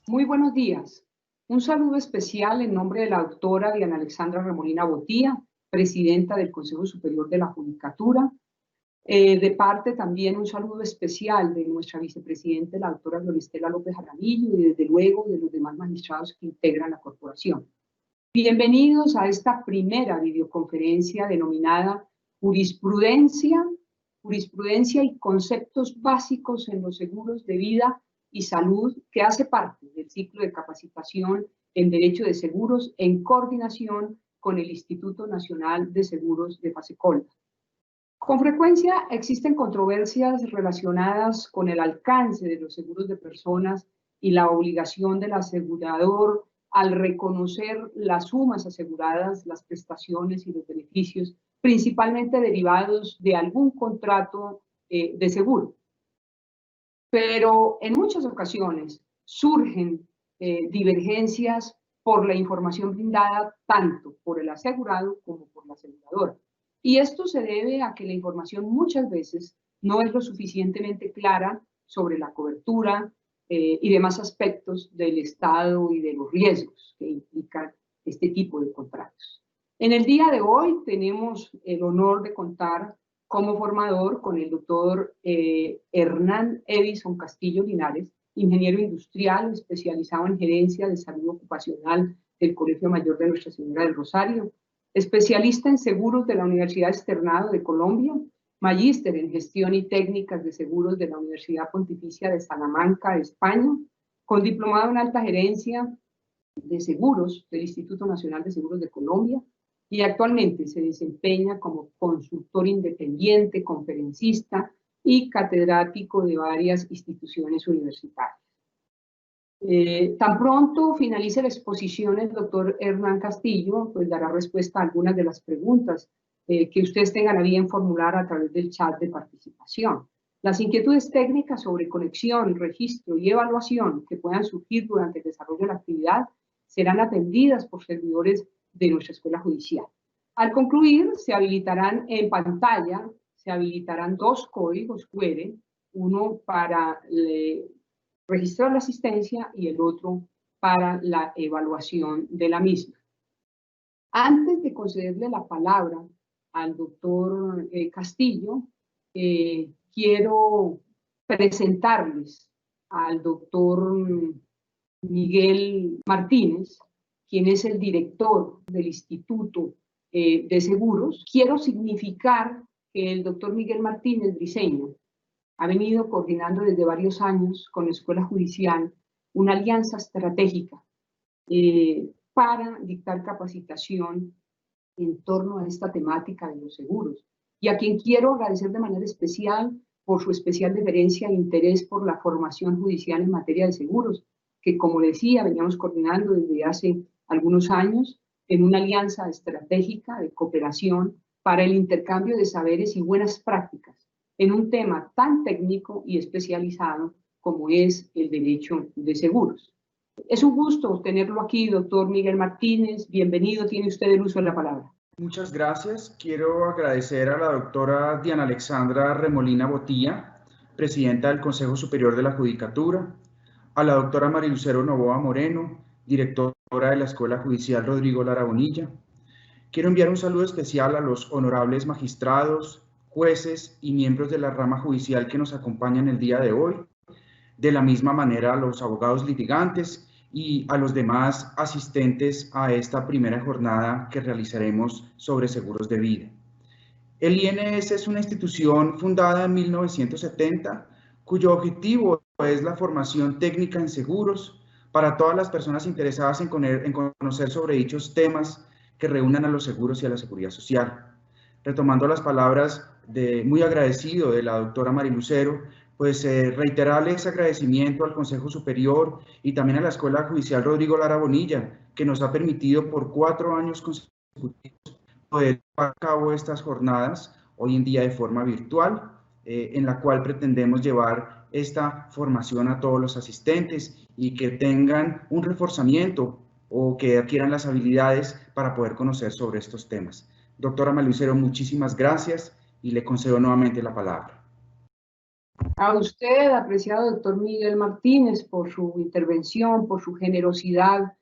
Muy buenos días. Un saludo especial en nombre de la doctora Diana Alexandra Remolina Botía, presidenta del Consejo Superior de la Judicatura. De parte también un saludo especial de nuestra vicepresidenta, la doctora Gloristela López Jaramillo, y desde luego de los demás magistrados que integran la corporación. Bienvenidos a esta primera videoconferencia denominada Jurisprudencia y conceptos básicos en los seguros de vida y salud, que hace parte del ciclo de capacitación en Derecho de Seguros en coordinación con el Instituto Nacional de Seguros de Fasecolda. Con frecuencia existen controversias relacionadas con el alcance de los seguros de personas y la obligación del asegurador al reconocer las sumas aseguradas, las prestaciones y los beneficios, principalmente derivados de algún contrato de seguro. Pero en muchas ocasiones surgen divergencias por la información brindada tanto por el asegurado como por la aseguradora. Y esto se debe a que la información muchas veces no es lo suficientemente clara sobre la cobertura y demás aspectos del estado y de los riesgos que implican este tipo de contratos. En el día de hoy tenemos el honor de contar como formador con el doctor Hernán Edison Castillo Linares, ingeniero industrial especializado en gerencia de salud ocupacional del Colegio Mayor de Nuestra Señora del Rosario, especialista en seguros de la Universidad Externado de Colombia, magíster en gestión y técnicas de seguros de la Universidad Pontificia de Salamanca, España, con diplomado en alta gerencia de seguros del Instituto Nacional de Seguros de Colombia, y actualmente se desempeña como consultor independiente, conferencista y catedrático de varias instituciones universitarias. Tan pronto finalice la exposición, el doctor Hernán Castillo pues dará respuesta a algunas de las preguntas que ustedes tengan a bien formular a través del chat de participación. Las inquietudes técnicas sobre conexión, registro y evaluación que puedan surgir durante el desarrollo de la actividad serán atendidas por servidores de nuestra escuela judicial. Al concluir, se habilitarán en pantalla, se habilitarán dos códigos QR, uno para registrar la asistencia y el otro para la evaluación de la misma. Antes de concederle la palabra al doctor Castillo, quiero presentarles al doctor Miguel Martínez, quien es el director del Instituto de Seguros. Quiero significar que el doctor Miguel Martínez Briceño ha venido coordinando desde varios años con la Escuela Judicial una alianza estratégica para dictar capacitación en torno a esta temática de los seguros, y a quien quiero agradecer de manera especial por su especial deferencia e interés por la formación judicial en materia de seguros, que, como decía, veníamos coordinando desde hace algunos años en una alianza estratégica de cooperación para el intercambio de saberes y buenas prácticas en un tema tan técnico y especializado como es el derecho de seguros. Es un gusto tenerlo aquí, doctor Miguel Martínez. Bienvenido, tiene usted el uso de la palabra. Muchas gracias. Quiero agradecer a la doctora Diana Alexandra Remolina Botía, presidenta del Consejo Superior de la Judicatura, a la doctora María Lucero Novoa Moreno, directora de la Escuela Judicial Rodrigo Lara Bonilla. Quiero enviar un saludo especial a los honorables magistrados, jueces y miembros de la rama judicial que nos acompañan el día de hoy. De la misma manera a los abogados litigantes y a los demás asistentes a esta primera jornada que realizaremos sobre seguros de vida. El INS es una institución fundada en 1970, cuyo objetivo es la formación técnica en seguros para todas las personas interesadas en conocer sobre dichos temas que reúnan a los seguros y a la seguridad social. Retomando las palabras muy agradecido de la doctora María Lucero, pues reiterarles agradecimiento al Consejo Superior y también a la Escuela Judicial Rodrigo Lara Bonilla, que nos ha permitido por 4 años consecutivos poder llevar a cabo estas jornadas, hoy en día de forma virtual, en la cual pretendemos llevar esta formación a todos los asistentes y que tengan un reforzamiento o que adquieran las habilidades para poder conocer sobre estos temas. Doctora María Lucero, muchísimas gracias y le concedo nuevamente la palabra. A usted, apreciado doctor Miguel Martínez, por su intervención, por su generosidad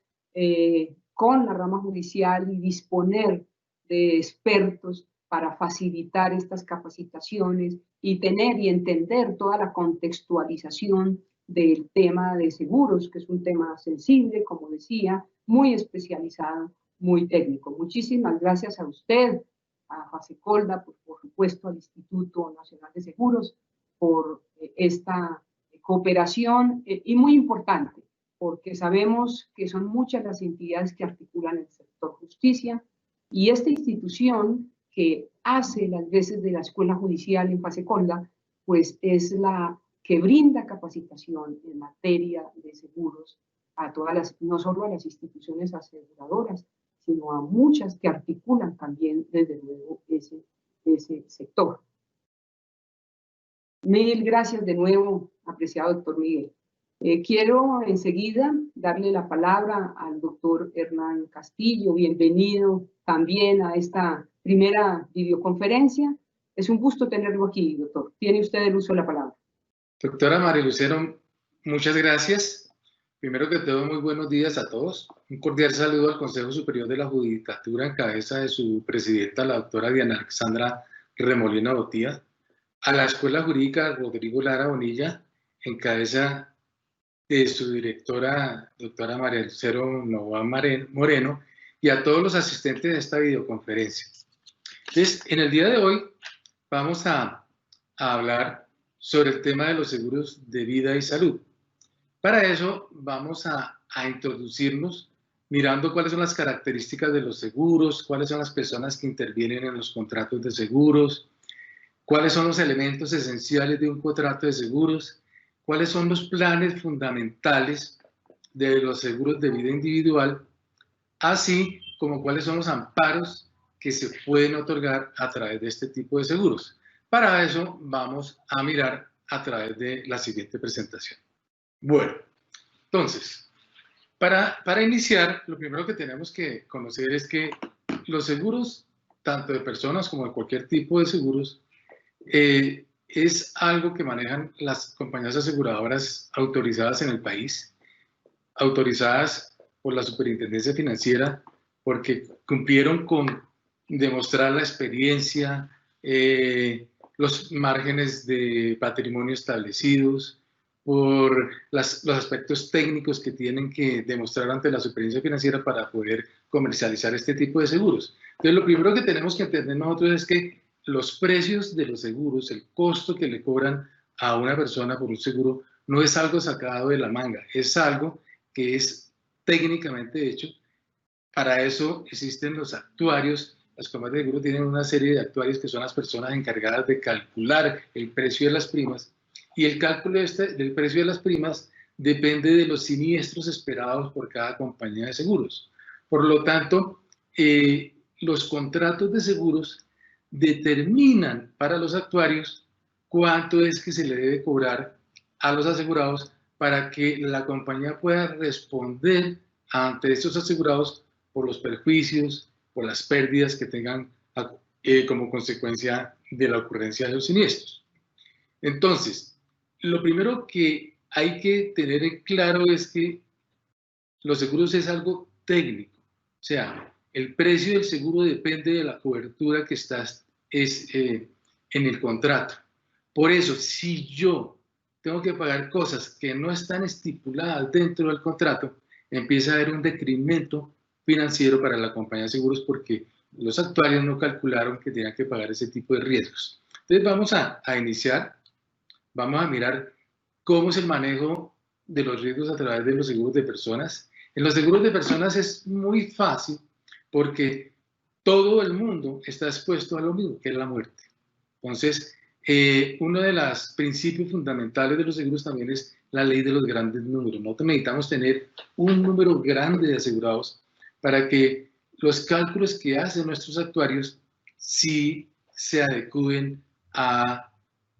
con la rama judicial y disponer de expertos para facilitar estas capacitaciones y tener y entender toda la contextualización del tema de seguros, que es un tema sensible, como decía, muy especializado, muy técnico. Muchísimas gracias a usted, a Fasecolda, por supuesto al Instituto Nacional de Seguros, por esta cooperación y muy importante, porque sabemos que son muchas las entidades que articulan el sector justicia y esta institución que hace las veces de la escuela judicial en Fasecolda, pues es la que brinda capacitación en materia de seguros a todas las, no solo a las instituciones aseguradoras, sino a muchas que articulan también desde luego ese sector. Mil gracias de nuevo, apreciado doctor Miguel. Quiero enseguida darle la palabra al doctor Hernán Castillo. Bienvenido también a esta primera videoconferencia. Es un gusto tenerlo aquí, doctor. Tiene usted el uso de la palabra. Doctora María Lucero, muchas gracias. Primero que todo, muy buenos días a todos. Un cordial saludo al Consejo Superior de la Judicatura en cabeza de su presidenta, la doctora Diana Alexandra Remolina Botía, a la Escuela Jurídica Rodrigo Lara Bonilla, en cabeza de su directora, doctora María Lucero Novoa Moreno, y a todos los asistentes de esta videoconferencia. Entonces, en el día de hoy vamos a hablar sobre el tema de los seguros de vida y salud. Para eso vamos a introducirnos mirando cuáles son las características de los seguros, cuáles son las personas que intervienen en los contratos de seguros, cuáles son los elementos esenciales de un contrato de seguros, cuáles son los planes fundamentales de los seguros de vida individual, así como cuáles son los amparos que se pueden otorgar a través de este tipo de seguros. Para eso vamos a mirar a través de la siguiente presentación. Bueno, entonces, para iniciar, lo primero que tenemos que conocer es que los seguros, tanto de personas como de cualquier tipo de seguros, es algo que manejan las compañías aseguradoras autorizadas en el país, autorizadas por la Superintendencia Financiera, porque cumplieron con demostrar la experiencia, los márgenes de patrimonio establecidos, por los aspectos técnicos que tienen que demostrar ante la Superintendencia Financiera para poder comercializar este tipo de seguros. Entonces, lo primero que tenemos que entender nosotros es que los precios de los seguros, el costo que le cobran a una persona por un seguro, no es algo sacado de la manga, es algo que es técnicamente hecho. Para eso existen los actuarios. Las compañías de seguro tienen una serie de actuarios que son las personas encargadas de calcular el precio de las primas, y el cálculo del precio de las primas depende de los siniestros esperados por cada compañía de seguros. Por lo tanto, los contratos de seguros determinan para los actuarios cuánto es que se le debe cobrar a los asegurados para que la compañía pueda responder ante estos asegurados por los perjuicios, por las pérdidas que tengan como consecuencia de la ocurrencia de los siniestros. Entonces, lo primero que hay que tener en claro es que los seguros es algo técnico. O sea, el precio del seguro depende de la cobertura que en el contrato. Por eso, si yo tengo que pagar cosas que no están estipuladas dentro del contrato, empieza a haber un decremento financiero para la compañía de seguros porque los actuarios no calcularon que tenían que pagar ese tipo de riesgos. Entonces vamos a iniciar. Vamos a mirar cómo es el manejo de los riesgos a través de los seguros de personas. En los seguros de personas es muy fácil porque todo el mundo está expuesto a lo mismo, que es la muerte. Entonces, uno de los principios fundamentales de los seguros también es la ley de los grandes números. Nosotros necesitamos tener un número grande de asegurados para que los cálculos que hacen nuestros actuarios sí se adecúen a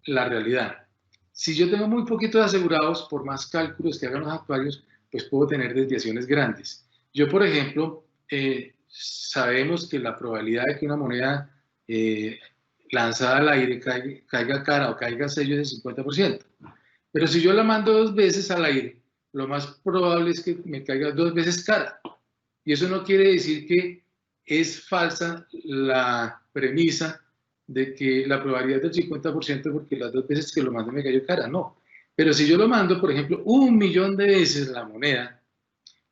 la realidad. Si yo tengo muy poquitos asegurados, por más cálculos que hagan los actuarios, pues puedo tener desviaciones grandes. Yo, por ejemplo, sabemos que la probabilidad de que una moneda lanzada al aire caiga cara o caiga sello es de 50%. Pero si yo la mando 2 veces al aire, lo más probable es que me caiga 2 veces cara. Y eso no quiere decir que es falsa la premisa de que la probabilidad del 50% porque las 2 veces que lo mando me cayó cara, no. Pero si yo lo mando, por ejemplo, 1.000.000 de veces la moneda,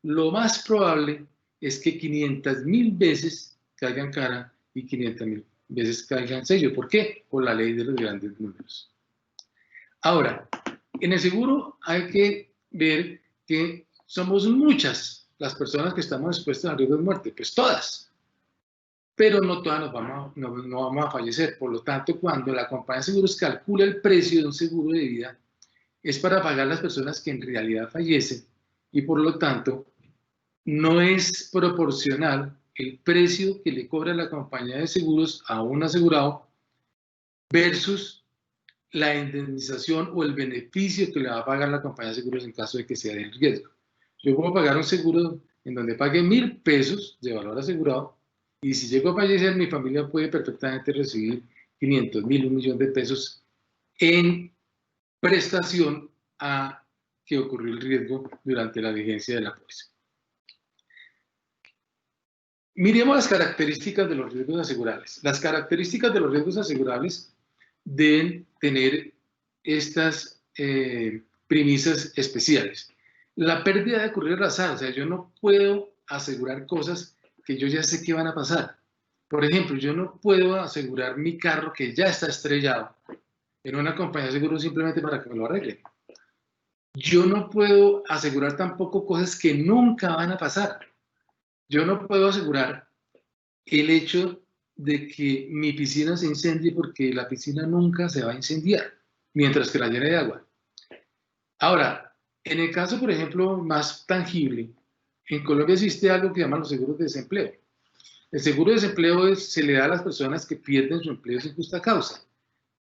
lo más probable es que 500.000 veces caigan cara y 500.000 veces caigan sello. ¿Por qué? Por la ley de los grandes números. Ahora, en el seguro hay que ver que somos muchas las personas que estamos expuestas al riesgo de muerte, pues todas, pero no todas no vamos a fallecer. Por lo tanto, cuando la compañía de seguros calcula el precio de un seguro de vida, es para pagar a las personas que en realidad fallecen y por lo tanto no es proporcional el precio que le cobra la compañía de seguros a un asegurado versus la indemnización o el beneficio que le va a pagar la compañía de seguros en caso de que sea del riesgo. Yo puedo pagar un seguro en donde pague 1.000 pesos de valor asegurado y si llego a fallecer mi familia puede perfectamente recibir 500.000, 1.000.000 de pesos en prestación a que ocurrió el riesgo durante la vigencia de la póliza. Miremos las características de los riesgos asegurables. Las características de los riesgos asegurables deben tener estas premisas especiales. La pérdida de ocurrir al azar, o sea, yo no puedo asegurar cosas que yo ya sé que van a pasar. Por ejemplo, yo no puedo asegurar mi carro que ya está estrellado en una compañía de seguros simplemente para que me lo arreglen. Yo no puedo asegurar tampoco cosas que nunca van a pasar. Yo no puedo asegurar el hecho de que mi piscina se incendie porque la piscina nunca se va a incendiar mientras que la llene de agua. Ahora, en el caso, por ejemplo, más tangible, en Colombia existe algo que llaman los seguros de desempleo. El seguro de desempleo se le da a las personas que pierden su empleo sin justa causa.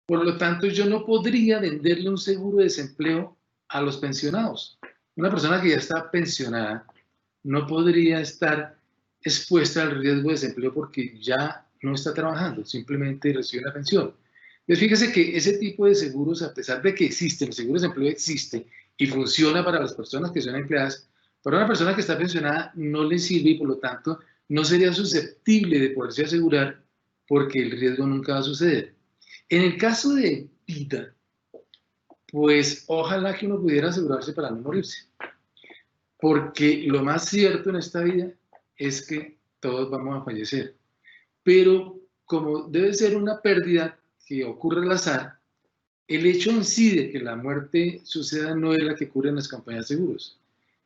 Por lo tanto, yo no podría venderle un seguro de desempleo a los pensionados. Una persona que ya está pensionada no podría estar expuesta al riesgo de desempleo porque ya no está trabajando, simplemente recibe una pensión. Entonces, fíjese que ese tipo de seguros, a pesar de que existe, el seguro de desempleo existe y funciona para las personas que son empleadas, para una persona que está pensionada no le sirve y por lo tanto no sería susceptible de poderse asegurar porque el riesgo nunca va a suceder. En el caso de vida, pues ojalá que uno pudiera asegurarse para no morirse. Porque lo más cierto en esta vida es que todos vamos a fallecer. Pero como debe ser una pérdida que ocurre al azar, el hecho en sí de que la muerte suceda no es la que cubren las compañías de seguros.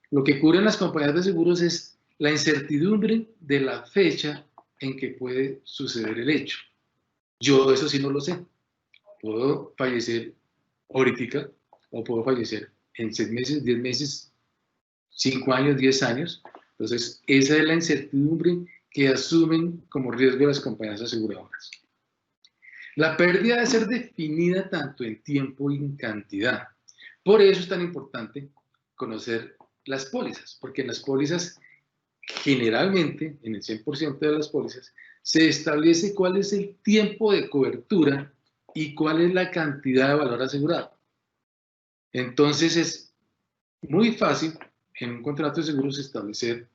Lo que cubren las compañías de seguros es la incertidumbre de la fecha en que puede suceder el hecho. Yo eso sí no lo sé. Puedo fallecer ahorita o puedo fallecer en 6 meses, 10 meses, 5 años, 10 años. Entonces, esa es la incertidumbre que asumen como riesgo las compañías aseguradoras. La pérdida debe ser definida tanto en tiempo y en cantidad. Por eso es tan importante conocer las pólizas, porque en las pólizas, generalmente, en el 100% de las pólizas, se establece cuál es el tiempo de cobertura y cuál es la cantidad de valor asegurado. Entonces, es muy fácil en un contrato de seguros establecer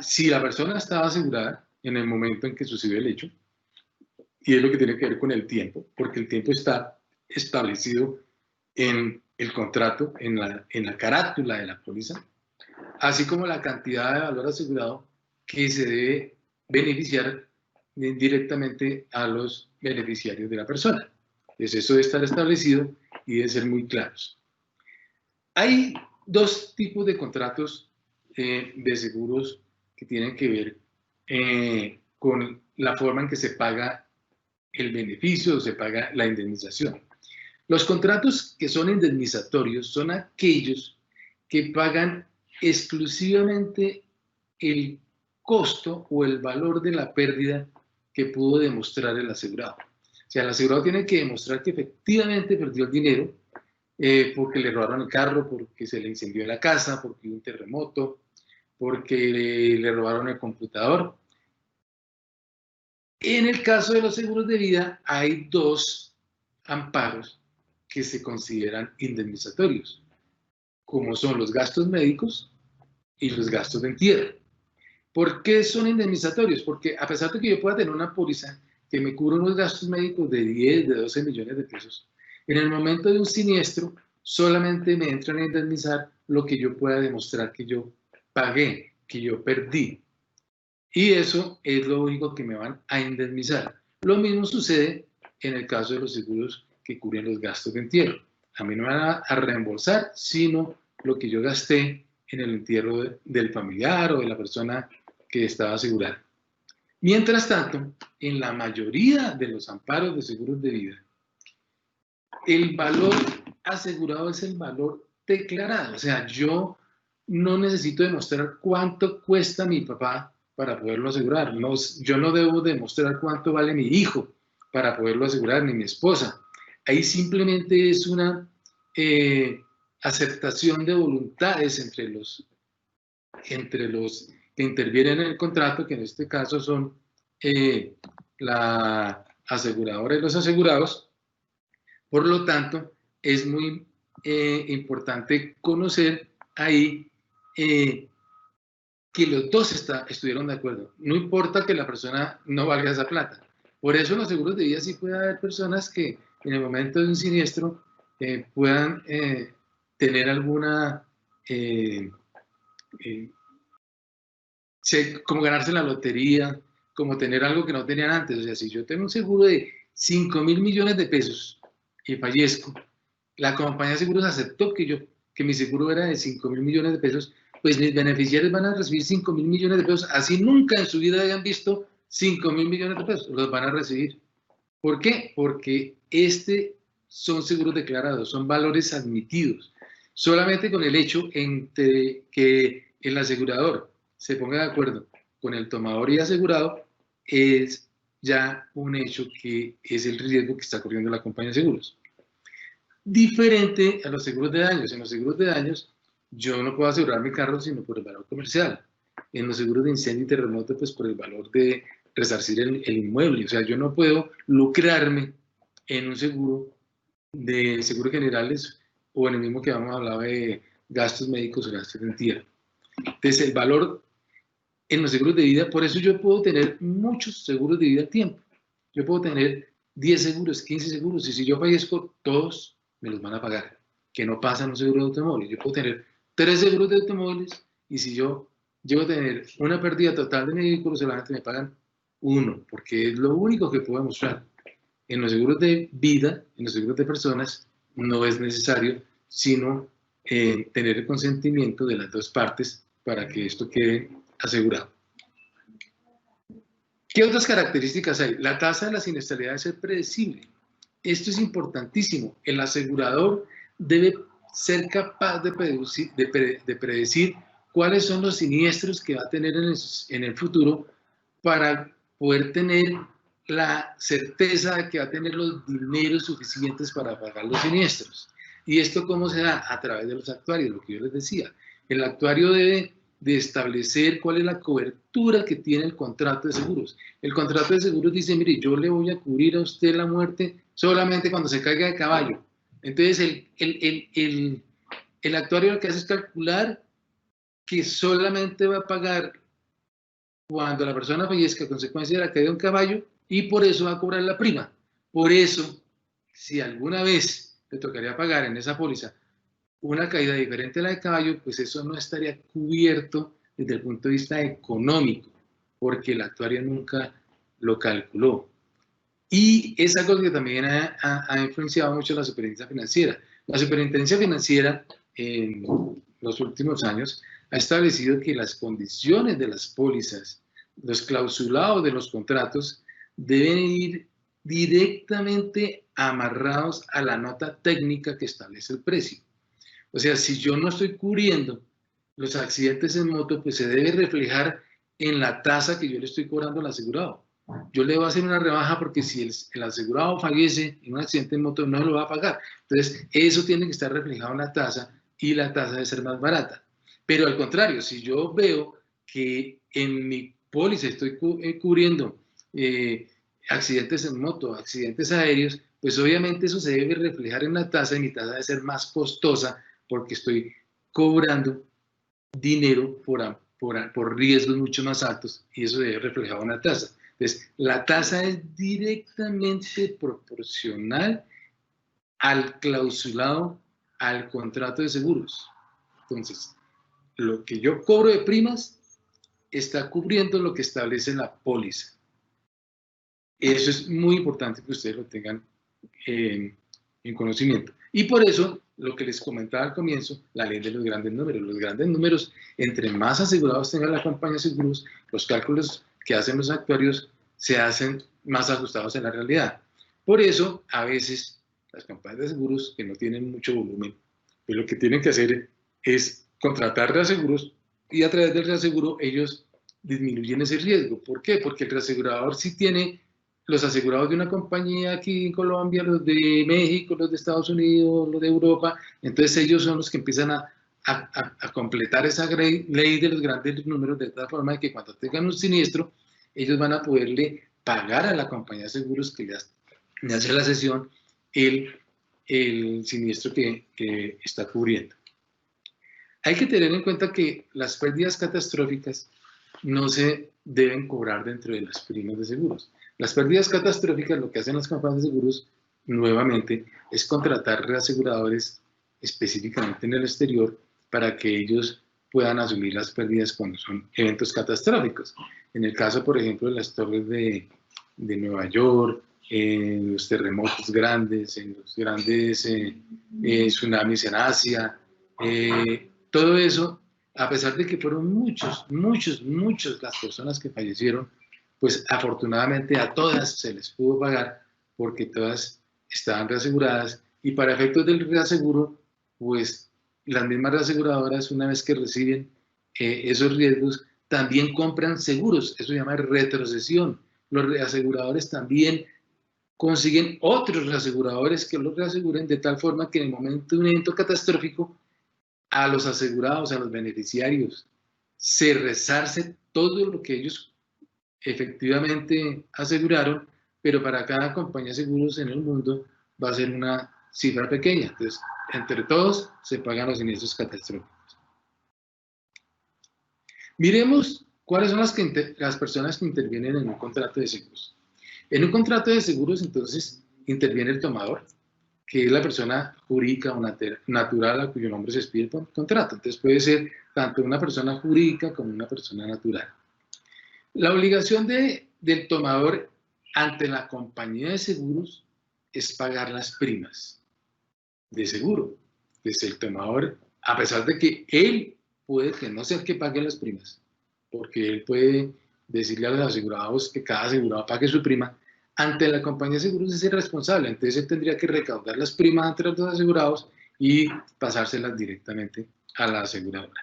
si la persona estaba asegurada en el momento en que sucedió el hecho, y es lo que tiene que ver con el tiempo, porque el tiempo está establecido en el contrato, en la carátula de la póliza, así como la cantidad de valor asegurado que se debe beneficiar directamente a los beneficiarios de la persona. Entonces, eso debe estar establecido y debe ser muy claros. Hay 2 tipos de contratos de seguros que tienen que ver con la forma en que se paga el beneficio o se paga la indemnización. Los contratos que son indemnizatorios son aquellos que pagan exclusivamente el costo o el valor de la pérdida que pudo demostrar el asegurado. O sea, el asegurado tiene que demostrar que efectivamente perdió el dinero porque le robaron el carro, porque se le incendió la casa, porque hubo un terremoto, porque le robaron el computador. En el caso de los seguros de vida hay dos amparos que se consideran indemnizatorios, como son los gastos médicos y los gastos de entierro. ¿Por qué son indemnizatorios? Porque a pesar de que yo pueda tener una póliza que me cubra unos gastos médicos de 10, de 12 millones de pesos, en el momento de un siniestro solamente me entran a indemnizar lo que yo pueda demostrar que yo pagué, que yo perdí. Y eso es lo único que me van a indemnizar. Lo mismo sucede en el caso de los seguros que cubren los gastos de entierro. A mí no me van a reembolsar, sino lo que yo gasté en el entierro del familiar o de la persona que estaba asegurada. Mientras tanto, en la mayoría de los amparos de seguros de vida, el valor asegurado es el valor declarado. O sea, yo no necesito demostrar cuánto cuesta mi papá para poderlo asegurar. No, yo no debo demostrar cuánto vale mi hijo para poderlo asegurar, ni mi esposa. Ahí simplemente es una aceptación de voluntades entre los que intervienen en el contrato, que en este caso son la aseguradora y los asegurados. Por lo tanto, es muy importante conocer ahí que los dos estuvieron de acuerdo. No importa que la persona no valga esa plata. Por eso en los seguros de vida sí puede haber personas que en el momento de un siniestro puedan tener alguna... como ganarse la lotería, como tener algo que no tenían antes. O sea, si yo tengo un seguro de 5.000 millones de pesos y fallezco, la compañía de seguros aceptó que mi seguro era de 5.000 millones de pesos, pues mis beneficiarios van a recibir 5.000 millones de pesos, así nunca en su vida hayan visto 5.000 millones de pesos, los van a recibir. ¿Por qué? Porque son seguros declarados, son valores admitidos. Solamente con el hecho entre que el asegurador se ponga de acuerdo con el tomador y asegurado, es ya un hecho que es el riesgo que está corriendo la compañía de seguros. Diferente a los seguros de daños. En los seguros de daños, yo no puedo asegurar mi carro sino por el valor comercial. En los seguros de incendio y terremoto, pues por el valor de resarcir el inmueble. O sea, yo no puedo lucrarme en un seguro de seguros generales o en el mismo que habíamos hablado de gastos médicos o gastos de entierro. Entonces, el valor en los seguros de vida, por eso yo puedo tener muchos seguros de vida a tiempo. Yo puedo tener 10 seguros, 15 seguros, y si yo fallezco, todos me los van a pagar, que no pasa en un seguro de automóviles. Yo puedo tener 3 seguros de automóviles, y si yo llego a tener una pérdida total de mi vehículo, solamente me pagan uno, porque es lo único que puedo demostrar. En los seguros de vida, en los seguros de personas, no es necesario, sino tener el consentimiento de las dos partes para que esto quede asegurado. ¿Qué otras características hay? La tasa de la siniestralidad debe ser predecible. Esto es importantísimo. El asegurador debe ser capaz de predecir cuáles son los siniestros que va a tener en el futuro para poder tener la certeza de que va a tener los dineros suficientes para pagar los siniestros. ¿Y esto cómo se da? A través de los actuarios, lo que yo les decía. El actuario debe de establecer cuál es la cobertura que tiene el contrato de seguros. El contrato de seguros dice, mire, yo le voy a cubrir a usted la muerte solamente cuando se caiga de caballo. Entonces, el actuario lo que hace es calcular que solamente va a pagar cuando la persona fallezca a consecuencia de la caída de un caballo, y por eso va a cobrar la prima. Por eso, si alguna vez le tocaría pagar en esa póliza una caída diferente a la de caballo, pues eso no estaría cubierto desde el punto de vista económico, porque el actuario nunca lo calculó. Y es algo que también ha influenciado mucho la superintendencia financiera. La superintendencia financiera en los últimos años ha establecido que las condiciones de las pólizas, los clausulados de los contratos, deben ir directamente amarrados a la nota técnica que establece el precio. O sea, si yo no estoy cubriendo los accidentes en moto, pues se debe reflejar en la tasa que yo le estoy cobrando al asegurado. Yo le voy a hacer una rebaja porque si el asegurado fallece en un accidente en moto, no lo va a pagar. Entonces, eso tiene que estar reflejado en la tasa y la tasa debe ser más barata. Pero al contrario, si yo veo que en mi póliza estoy cubriendo accidentes en moto, accidentes aéreos, pues obviamente eso se debe reflejar en la tasa y mi tasa debe ser más costosa porque estoy cobrando dinero por riesgos mucho más altos y eso debe reflejar una tasa. Entonces, la tasa es directamente proporcional al clausulado, al contrato de seguros. Entonces, lo que yo cobro de primas está cubriendo lo que establece la póliza. Eso es muy importante que ustedes lo tengan en conocimiento. Y por eso, lo que les comentaba al comienzo, la ley de los grandes números. Los grandes números, entre más asegurados tenga la compañía de seguros, los cálculos que hacen los actuarios se hacen más ajustados en la realidad. Por eso, a veces, las compañías de seguros que no tienen mucho volumen, pues lo que tienen que hacer es contratar reaseguros y a través del reaseguro ellos disminuyen ese riesgo. ¿Por qué? Porque el reasegurador sí tiene los asegurados de una compañía aquí en Colombia, los de México, los de Estados Unidos, los de Europa, entonces ellos son los que empiezan a completar esa ley de los grandes números de tal forma que cuando tengan un siniestro, ellos van a poderle pagar a la compañía de seguros que le hace la cesión el siniestro que está cubriendo. Hay que tener en cuenta que las pérdidas catastróficas no se deben cobrar dentro de las primas de seguros. Las pérdidas catastróficas, lo que hacen las compañías de seguros, nuevamente, es contratar reaseguradores específicamente en el exterior para que ellos puedan asumir las pérdidas cuando son eventos catastróficos. En el caso, por ejemplo, de las torres de Nueva York, en los terremotos grandes, en los grandes tsunamis en Asia, todo eso, a pesar de que fueron muchos las personas que fallecieron, pues afortunadamente a todas se les pudo pagar porque todas estaban reaseguradas y para efectos del reaseguro, pues las mismas reaseguradoras una vez que reciben esos riesgos también compran seguros, eso se llama retrocesión. Los reaseguradores también consiguen otros reaseguradores que los reaseguren de tal forma que en el momento de un evento catastrófico a los asegurados, a los beneficiarios, se resarce todo lo que ellos efectivamente aseguraron, pero para cada compañía de seguros en el mundo va a ser una cifra pequeña. Entonces, entre todos se pagan los siniestros catastróficos. Miremos cuáles son las personas que intervienen en un contrato de seguros. En un contrato de seguros, entonces, interviene el tomador, que es la persona jurídica o natural a cuyo nombre se expide el contrato. Entonces puede ser tanto una persona jurídica como una persona natural. La obligación del tomador ante la compañía de seguros es pagar las primas de seguro. Entonces el tomador, a pesar de que él puede que no sea el que pague las primas, porque él puede decirle a los asegurados que cada asegurado pague su prima, ante la compañía de seguros es irresponsable, entonces él tendría que recaudar las primas entre los asegurados y pasárselas directamente a la aseguradora.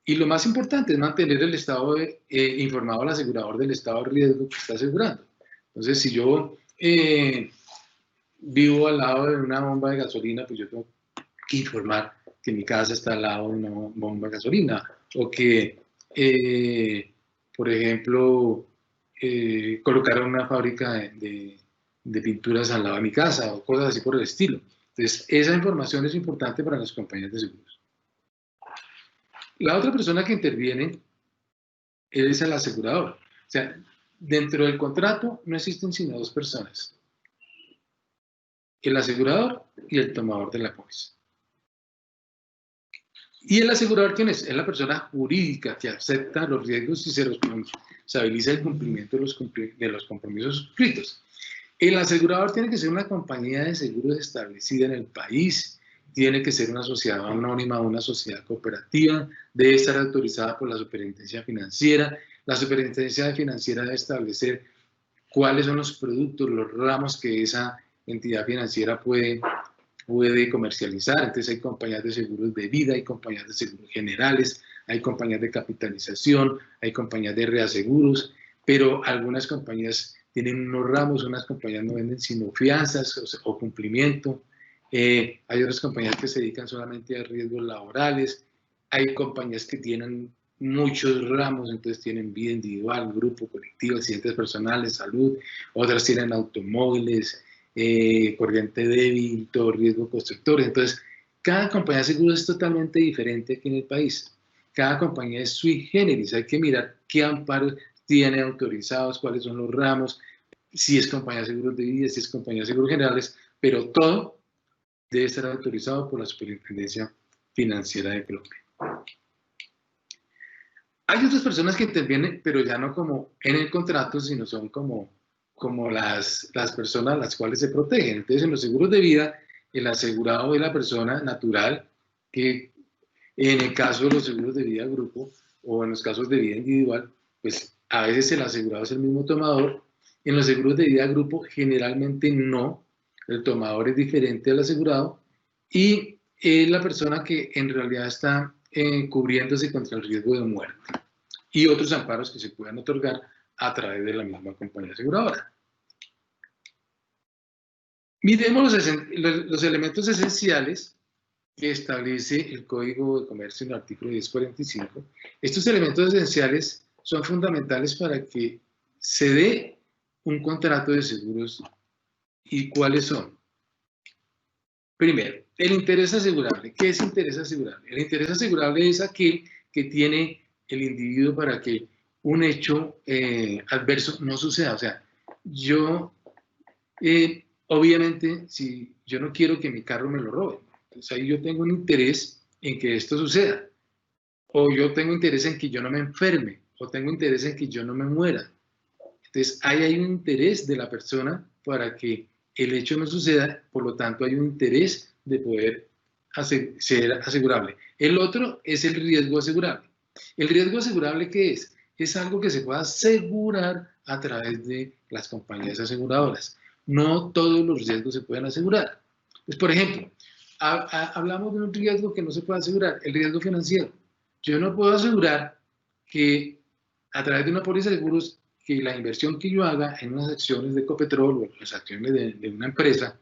Y lo más importante es mantener el estado informado al asegurador del estado de riesgo que está asegurando. Entonces, si yo vivo al lado de una bomba de gasolina, pues yo tengo que informar que mi casa está al lado de una bomba de gasolina, o que, por ejemplo, colocaron una fábrica de pinturas al lado de mi casa, o cosas así por el estilo. Entonces, esa información es importante para las compañías de seguros. La otra persona que interviene es el asegurador. O sea, dentro del contrato no existen sino dos personas: el asegurador y el tomador de la póliza. ¿Y el asegurador quién es? Es la persona jurídica que acepta los riesgos y se responsabiliza el cumplimiento de los compromisos suscritos. El asegurador tiene que ser una compañía de seguros establecida en el país, tiene que ser una sociedad anónima o una sociedad cooperativa, debe estar autorizada por la Superintendencia Financiera. La Superintendencia Financiera debe establecer cuáles son los productos, los ramos que esa entidad financiera puede comercializar. Entonces hay compañías de seguros de vida, hay compañías de seguros generales, hay compañías de capitalización, hay compañías de reaseguros, pero algunas compañías tienen unos ramos, unas compañías no venden sino fianzas o cumplimiento, hay otras compañías que se dedican solamente a riesgos laborales, hay compañías que tienen muchos ramos, entonces tienen vida individual, grupo, colectivo, accidentes personales, salud, otras tienen automóviles, corriente débil, todo riesgo constructor. Entonces, cada compañía de seguros es totalmente diferente aquí en el país. Cada compañía es sui generis, hay que mirar qué amparos tiene autorizados, cuáles son los ramos, si es compañía de seguros de vida, si es compañía de seguros generales, pero todo debe estar autorizado por la Superintendencia Financiera de Colombia. Hay otras personas que intervienen, pero ya no como en el contrato, sino son como las personas a las cuales se protegen. Entonces, en los seguros de vida, el asegurado es la persona natural que, en el caso de los seguros de vida grupo o en los casos de vida individual, pues a veces el asegurado es el mismo tomador. En los seguros de vida grupo, generalmente no. El tomador es diferente al asegurado y es la persona que en realidad está cubriéndose contra el riesgo de muerte y otros amparos que se puedan otorgar a través de la misma compañía aseguradora. Miremos los elementos esenciales que establece el Código de Comercio en el artículo 1045. Estos elementos esenciales son fundamentales para que se dé un contrato de seguros. ¿Y cuáles son? Primero, el interés asegurable. ¿Qué es interés asegurable? El interés asegurable es aquel que tiene el individuo para que un hecho adverso no suceda. O sea, yo, obviamente, si yo no quiero que mi carro me lo roben, entonces ahí yo tengo un interés en que esto suceda. O yo tengo interés en que yo no me enferme, o tengo interés en que yo no me muera. Entonces, ahí hay un interés de la persona para que el hecho no suceda, por lo tanto hay un interés de poder ser asegurable. El otro es el riesgo asegurable. ¿El riesgo asegurable qué es? Es algo que se puede asegurar a través de las compañías aseguradoras. No todos los riesgos se pueden asegurar. Pues, por ejemplo, hablamos de un riesgo que no se puede asegurar, el riesgo financiero. Yo no puedo asegurar que a través de una póliza de seguros que la inversión que yo haga en unas acciones de Ecopetrol o las acciones de una empresa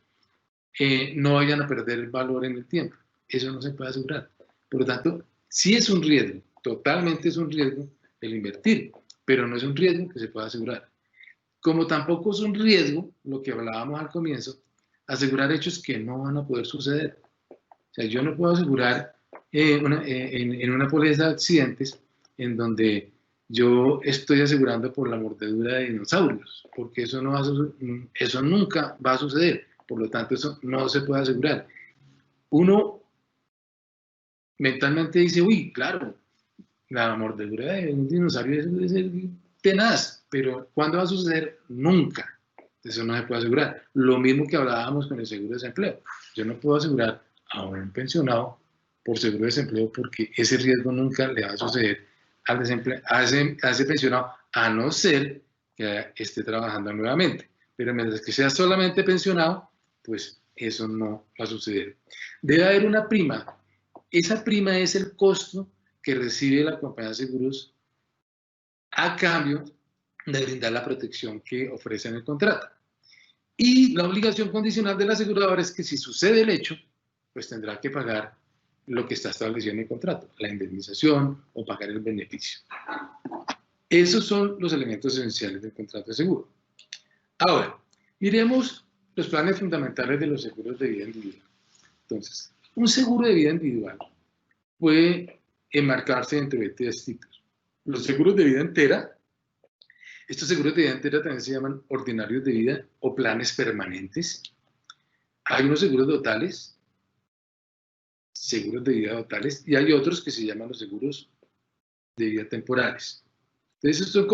no vayan a perder el valor en el tiempo. Eso no se puede asegurar. Por lo tanto, sí es un riesgo, totalmente es un riesgo el invertir, pero no es un riesgo que se pueda asegurar. Como tampoco es un riesgo, lo que hablábamos al comienzo, asegurar hechos que no van a poder suceder. O sea, yo no puedo asegurar en una póliza de accidentes en donde yo estoy asegurando por la mordedura de dinosaurios, porque eso nunca va a suceder, por lo tanto eso no se puede asegurar. Uno mentalmente dice, uy, claro, la mordedura de un dinosaurio es tenaz, pero ¿cuándo va a suceder? Nunca. Eso no se puede asegurar. Lo mismo que hablábamos con el seguro de desempleo. Yo no puedo asegurar a un pensionado por seguro de desempleo porque ese riesgo nunca le va a suceder a ese pensionado, a no ser que esté trabajando nuevamente. Pero mientras que sea solamente pensionado, pues eso no va a suceder. Debe haber una prima. Esa prima es el costo que recibe la compañía de seguros a cambio de brindar la protección que ofrece en el contrato. Y la obligación condicional del asegurador es que si sucede el hecho, pues tendrá que pagar lo que está establecido en el contrato, la indemnización o pagar el beneficio. Esos son los elementos esenciales del contrato de seguro. Ahora, miremos los planes fundamentales de los seguros de vida individual. Entonces, un seguro de vida individual puede enmarcarse dentro de 3 tipos. Los seguros de vida entera. Estos seguros de vida entera también se llaman ordinarios de vida o planes permanentes. Hay unos seguros totales, seguros de vida totales, y hay otros que se llaman los seguros de vida temporales. Entonces, estos son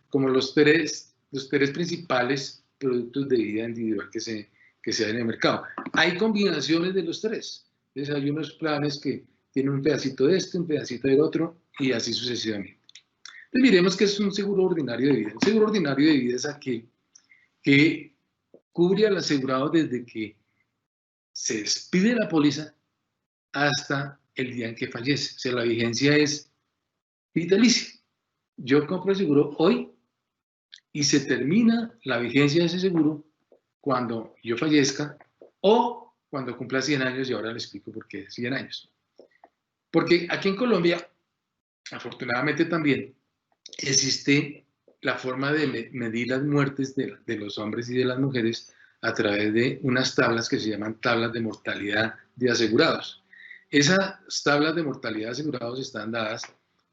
como los tres principales productos de vida individual que se hay en el mercado. Hay combinaciones de los tres. Entonces, hay unos planes que tienen un pedacito de este, un pedacito del otro, y así sucesivamente. Entonces, miremos qué es un seguro ordinario de vida. Un seguro ordinario de vida es aquel que cubre al asegurado desde que se despide la póliza hasta el día en que fallece. O sea, la vigencia es vitalicia. Yo compro el seguro hoy y se termina la vigencia de ese seguro cuando yo fallezca o cuando cumpla 100 años, y ahora le explico por qué 100 años. Porque aquí en Colombia afortunadamente también existe la forma de medir las muertes de los hombres y de las mujeres a través de unas tablas que se llaman tablas de mortalidad de asegurados. Esas tablas de mortalidad de asegurados están dadas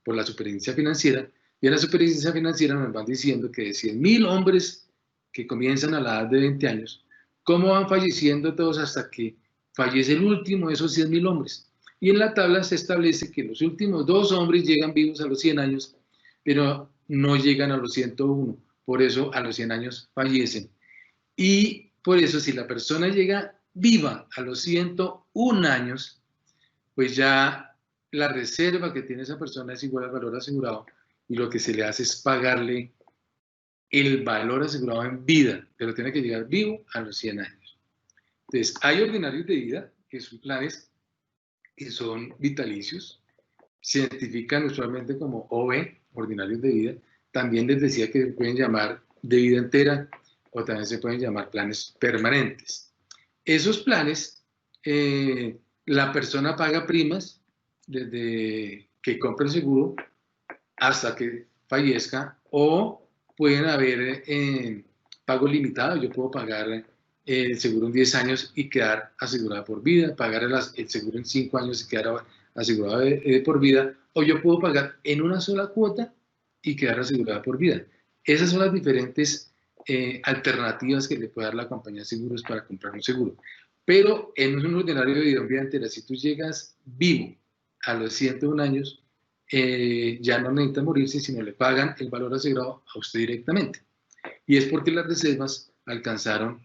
por la Superintendencia Financiera, y en la Superintendencia Financiera nos van diciendo que de 100.000 hombres que comienzan a la edad de 20 años, cómo van falleciendo todos hasta que fallece el último de esos 100.000 hombres. Y en la tabla se establece que los últimos 2 hombres llegan vivos a los 100 años, pero no llegan a los 101. Por eso a los 100 años fallecen. Y por eso si la persona llega viva a los 101 años, pues ya la reserva que tiene esa persona es igual al valor asegurado, y lo que se le hace es pagarle el valor asegurado en vida, pero tiene que llegar vivo a los 100 años. Entonces, hay ordinarios de vida, que son planes que son vitalicios, se identifican usualmente como OV, ordinarios de vida. También les decía que se pueden llamar de vida entera, o también se pueden llamar planes permanentes. Esos planes, la persona paga primas desde que compra el seguro hasta que fallezca, o pueden haber pago limitado. Yo puedo pagar el seguro en 10 años y quedar asegurada por vida, pagar el seguro en 5 años y quedar asegurada por vida, o yo puedo pagar en una sola cuota y quedar asegurada por vida. Esas son las diferentes alternativas que le puede dar la compañía de seguros para comprar un seguro. Pero en un ordinario de vida entera, si tú llegas vivo a los 101 años, ya no necesita morirse, sino le pagan el valor asegurado a usted directamente. Y es porque las reservas alcanzaron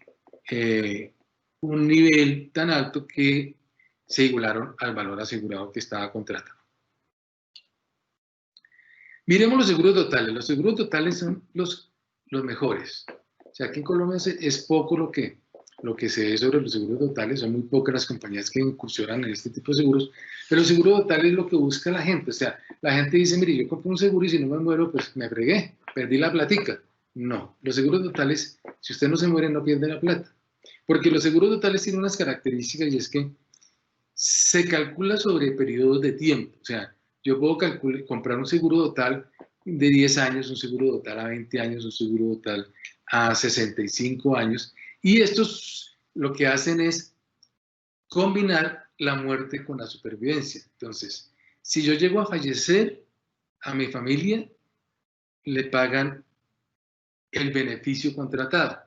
un nivel tan alto que se igualaron al valor asegurado que estaba contratado. Miremos los seguros totales. Los seguros totales son los mejores. O sea, aquí en Colombia es poco lo que se ve sobre los seguros totales. Son muy pocas las compañías que incursionan en este tipo de seguros. Pero el seguro total es lo que busca la gente. O sea, la gente dice, mire, yo compro un seguro y si no me muero, pues me fregué, perdí la platica. No, los seguros totales, si usted no se muere, no pierde la plata. Porque los seguros totales tienen unas características, y es que se calcula sobre periodos de tiempo. O sea, yo puedo comprar un seguro total de 10 años, un seguro total a 20 años, un seguro total a 65 años. Y estos lo que hacen es combinar la muerte con la supervivencia. Entonces, si yo llego a fallecer, a mi familia le pagan el beneficio contratado.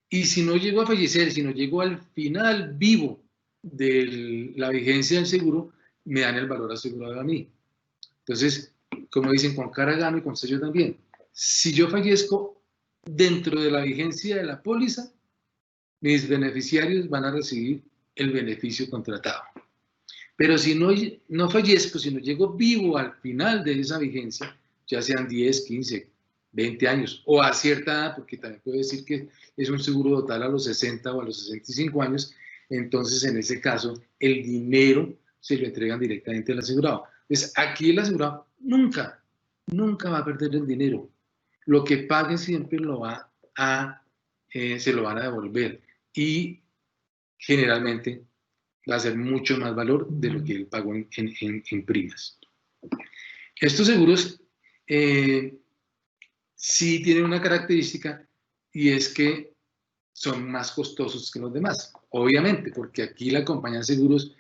Y si no llego a fallecer, si no llego al final vivo de la vigencia del seguro, me dan el valor asegurado a mí. Entonces, como dicen, con cara gano y con sello también. Si yo fallezco dentro de la vigencia de la póliza, mis beneficiarios van a recibir el beneficio contratado. Pero si no fallezco, si no llego vivo al final de esa vigencia, ya sean 10, 15, 20 años, o a cierta edad, porque también puede decir que es un seguro total a los 60 o a los 65 años, entonces en ese caso el dinero se lo entregan directamente al asegurado. Entonces aquí el asegurado nunca va a perder el dinero. Lo que pague siempre se lo van a devolver, y generalmente va a ser mucho más valor de lo que él pagó en primas. Estos seguros sí tienen una característica, y es que son más costosos que los demás, obviamente, porque aquí la compañía de seguros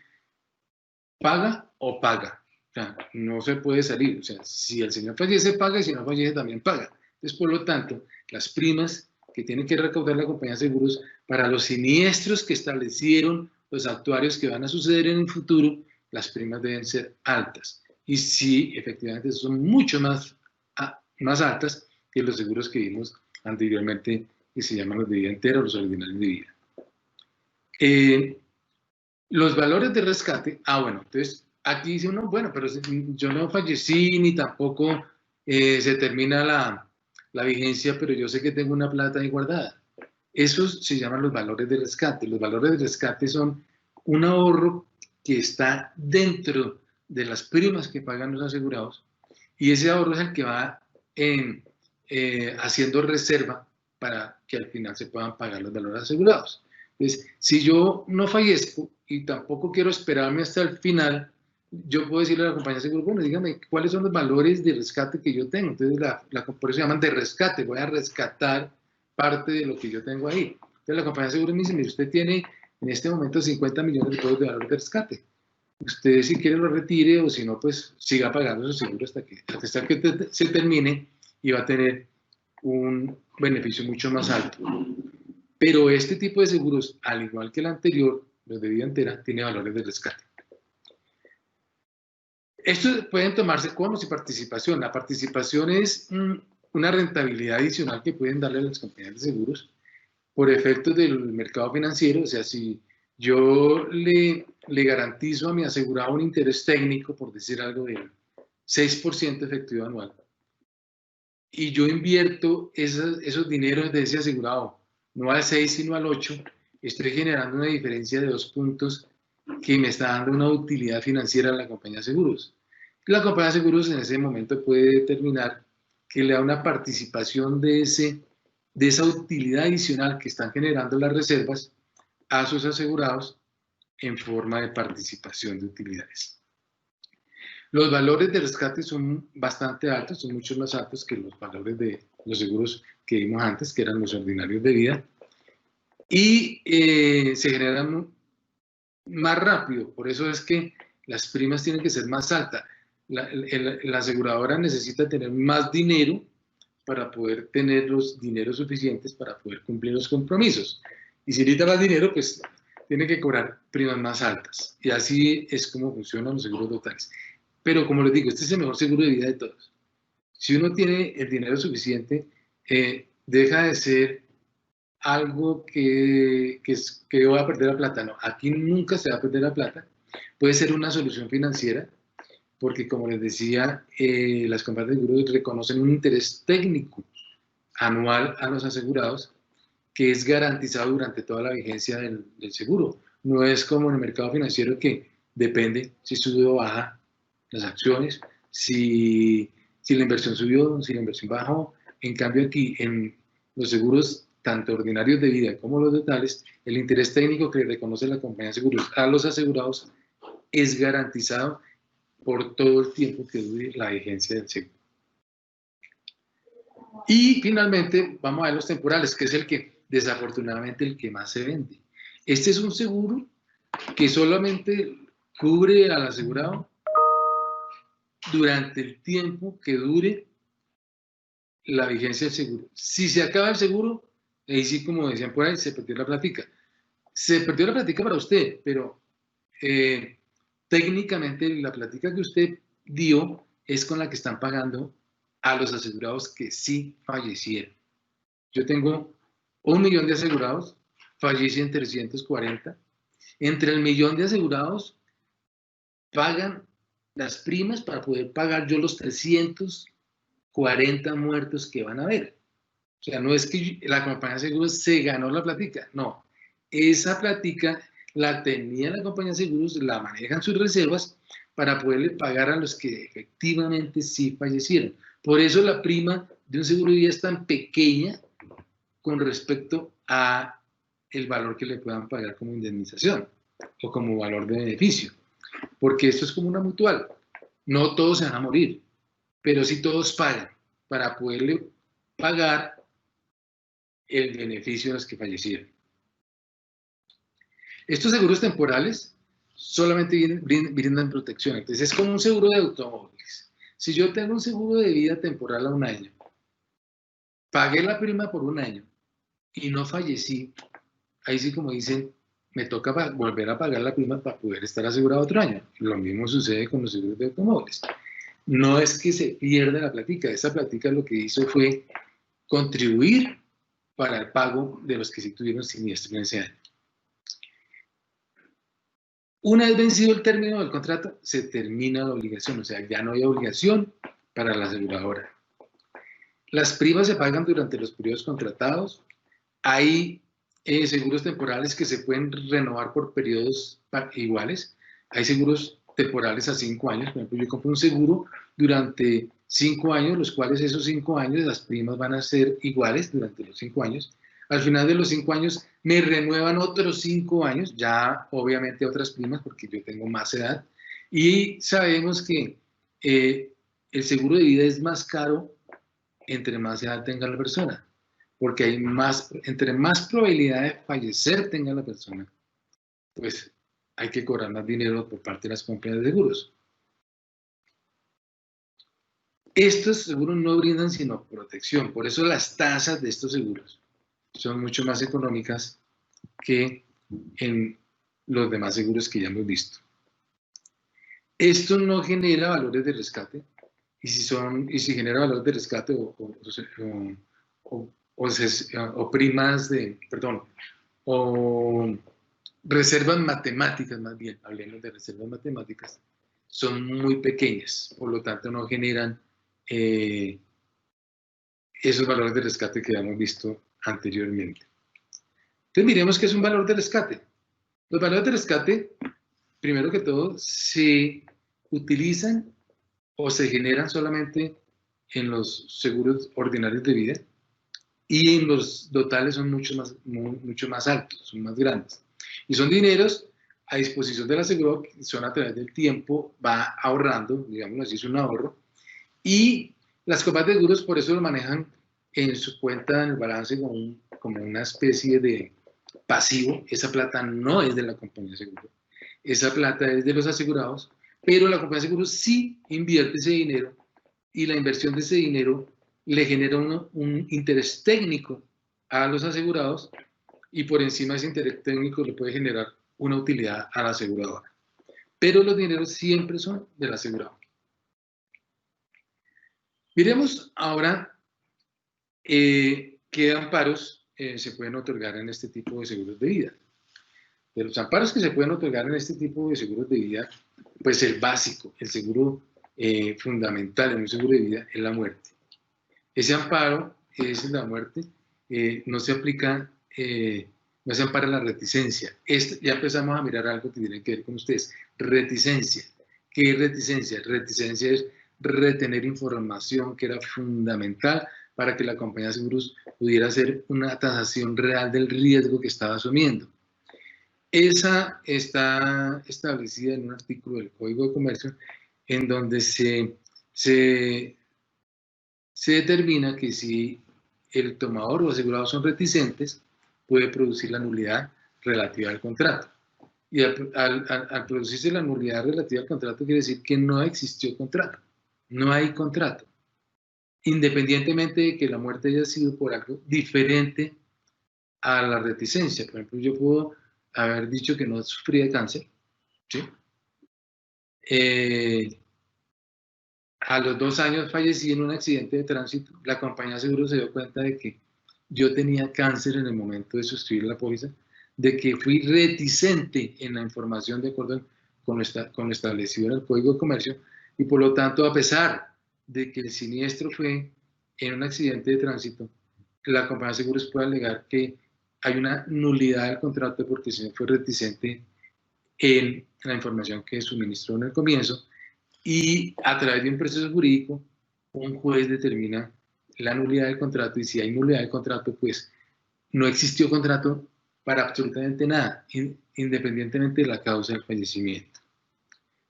paga o paga. O sea, no se puede salir. O sea, si el señor fallece, paga, y si no fallece, también paga. Entonces, por lo tanto, las primas que tiene que recaudar la compañía de seguros para los siniestros que establecieron los actuarios que van a suceder en el futuro, las primas deben ser altas. Y sí, efectivamente, son mucho más altas que los seguros que vimos anteriormente, que se llaman los de vida entera o los ordinarios de vida. Los valores de rescate, bueno, entonces aquí dice uno, bueno, pero yo no fallecí ni tampoco se termina la vigencia, pero yo sé que tengo una plata ahí guardada. Esos se llaman los valores de rescate. Los valores de rescate son un ahorro que está dentro de las primas que pagan los asegurados, y ese ahorro es el que va haciendo reserva para que al final se puedan pagar los valores asegurados. Entonces, si yo no fallezco y tampoco quiero esperarme hasta el final, yo puedo decirle a la compañía de seguro, bueno, dígame, ¿cuáles son los valores de rescate que yo tengo? Entonces, por eso se llaman de rescate, voy a rescatar parte de lo que yo tengo ahí. Entonces, la compañía de seguro me dice, mire, usted tiene en este momento 50 millones de pesos de valor de rescate. Usted si quiere lo retire o si no, pues siga pagando su seguro hasta que se termine y va a tener un beneficio mucho más alto. Pero este tipo de seguros, al igual que el anterior, los de vida entera, tiene valores de rescate. Estos pueden tomarse como si participación. La participación es una rentabilidad adicional que pueden darle a las compañías de seguros por efectos del mercado financiero. O sea, si yo le garantizo a mi asegurado un interés técnico, por decir algo, del 6% efectivo anual, y yo invierto esos dineros de ese asegurado, no al 6, sino al 8, estoy generando una diferencia de 2 puntos que me está dando una utilidad financiera a la compañía de seguros. La compañía de seguros en ese momento puede determinar que le da una participación de esa utilidad adicional que están generando las reservas a sus asegurados en forma de participación de utilidades. Los valores de rescate son bastante altos, son mucho más altos que los valores de los seguros que vimos antes, que eran los ordinarios de vida, y se generan más rápido. Por eso es que las primas tienen que ser más altas. La aseguradora necesita tener más dinero para poder tener los dineros suficientes para poder cumplir los compromisos. Y si necesita más dinero, pues tiene que cobrar primas más altas. Y así es como funcionan los seguros totales. Pero como les digo, este es el mejor seguro de vida de todos. Si uno tiene el dinero suficiente, deja de ser algo que voy a perder la plata. No, aquí nunca se va a perder la plata. Puede ser una solución financiera, porque como les decía, las compañías de seguros reconocen un interés técnico anual a los asegurados que es garantizado durante toda la vigencia del seguro. No es como en el mercado financiero que depende si sube o baja las acciones, si la inversión subió, si la inversión bajó. En cambio aquí, en los seguros, tanto ordinarios de vida como los totales, el interés técnico que reconoce la compañía de seguros a los asegurados es garantizado por todo el tiempo que dure la vigencia del seguro. Y finalmente vamos a ver los temporales, que es el que, desafortunadamente, el que más se vende. Este es un seguro que solamente cubre al asegurado durante el tiempo que dure la vigencia del seguro. Si se acaba el seguro, ahí sí, como decían por ahí, se perdió la plática. Se perdió la plática para usted, pero técnicamente la plática que usted dio es con la que están pagando a los asegurados que sí fallecieron. Yo tengo 1 millón de asegurados, fallecen 340. Entre el millón de asegurados pagan las primas para poder pagar yo los 340 muertos que van a haber. O sea, no es que la compañía de seguros se ganó la plática, no. Esa plática la tenía la compañía de seguros, la manejan sus reservas para poderle pagar a los que efectivamente sí fallecieron. Por eso la prima de un seguro de vida es tan pequeña con respecto a el valor que le puedan pagar como indemnización o como valor de beneficio. Porque esto es como una mutual. No todos se van a morir, pero sí todos pagan para poderle pagar el beneficio a los que fallecieron. Estos seguros temporales solamente brindan protección. Entonces es como un seguro de automóviles. Si yo tengo un seguro de vida temporal a 1 año, pagué la prima por 1 año y no fallecí, ahí sí, como dicen, me toca volver a pagar la prima para poder estar asegurado otro año. Lo mismo sucede con los seguros de automóviles. No es que se pierda la plática. Esa plática lo que hizo fue contribuir para el pago de los que sí tuvieron siniestro en ese año. Una vez vencido el término del contrato, se termina la obligación, o sea, ya no hay obligación para la aseguradora. Las primas se pagan durante los periodos contratados. Hay seguros temporales que se pueden renovar por periodos iguales. Hay seguros temporales a 5 años. Por ejemplo, yo compré un seguro durante 5 años, los cuales esos 5 años las primas van a ser iguales durante los 5 años. Al final de los 5 años me renuevan otros 5 años, ya obviamente otras primas porque yo tengo más edad, Y sabemos que el seguro de vida es más caro entre más edad tenga la persona, porque hay entre más probabilidad de fallecer tenga la persona, pues hay que cobrar más dinero por parte de las compañías de seguros. Estos seguros no brindan sino protección, por eso las tasas de estos seguros son mucho más económicas que en los demás seguros que ya hemos visto. Esto no genera valores de rescate, y si genera valores de rescate o primas de, perdón, o reservas matemáticas, más bien, hablemos de reservas matemáticas, son muy pequeñas, por lo tanto no generan esos valores de rescate que ya hemos visto anteriormente. Entonces miremos qué es un valor de rescate. Los valores de rescate, primero que todo, se utilizan o se generan solamente en los seguros ordinarios de vida, y en los totales son mucho más altos, son más grandes. Y son dineros a disposición del asegurado que son a través del tiempo, va ahorrando, digamos así, es un ahorro. Y las compañías de seguros por eso lo manejan en su cuenta, en el balance, como una especie de pasivo. Esa plata no es de la compañía de seguro, esa plata es de los asegurados, pero la compañía de seguros sí invierte ese dinero, y la inversión de ese dinero le genera un interés técnico a los asegurados, y por encima de ese interés técnico le puede generar una utilidad a la aseguradora. Pero los dineros siempre son del asegurado. Miremos ahora qué amparos se pueden otorgar en este tipo de seguros de vida. De los amparos que se pueden otorgar en este tipo de seguros de vida, pues el básico, el seguro fundamental en un seguro de vida es la muerte. Ese amparo es la muerte, no se aplica, no se ampara la reticencia. Ya empezamos a mirar algo que tiene que ver con ustedes. Reticencia. ¿Qué es reticencia? Reticencia es retener información que era fundamental para que la compañía de seguros pudiera hacer una tasación real del riesgo que estaba asumiendo. Esa está establecida en un artículo del Código de Comercio, en donde se determina que si el tomador o asegurado son reticentes, puede producir la nulidad relativa al contrato. Y al producirse la nulidad relativa al contrato, quiere decir que no existió contrato. No hay contrato. Independientemente de que la muerte haya sido por algo diferente a la reticencia. Por ejemplo, yo puedo haber dicho que no sufría de cáncer, ¿sí? A los 2 años fallecí en un accidente de tránsito. La compañía de seguros se dio cuenta de que yo tenía cáncer en el momento de suscribir la póliza, de que fui reticente en la información de acuerdo con lo establecido en el Código de Comercio, y por lo tanto, a pesar de que el siniestro fue en un accidente de tránsito, la compañía de seguros puede alegar que hay una nulidad del contrato porque el señor fue reticente en la información que suministró en el comienzo, y a través de un proceso jurídico, un juez determina la nulidad del contrato, y si hay nulidad del contrato, pues no existió contrato para absolutamente nada, independientemente de la causa del fallecimiento.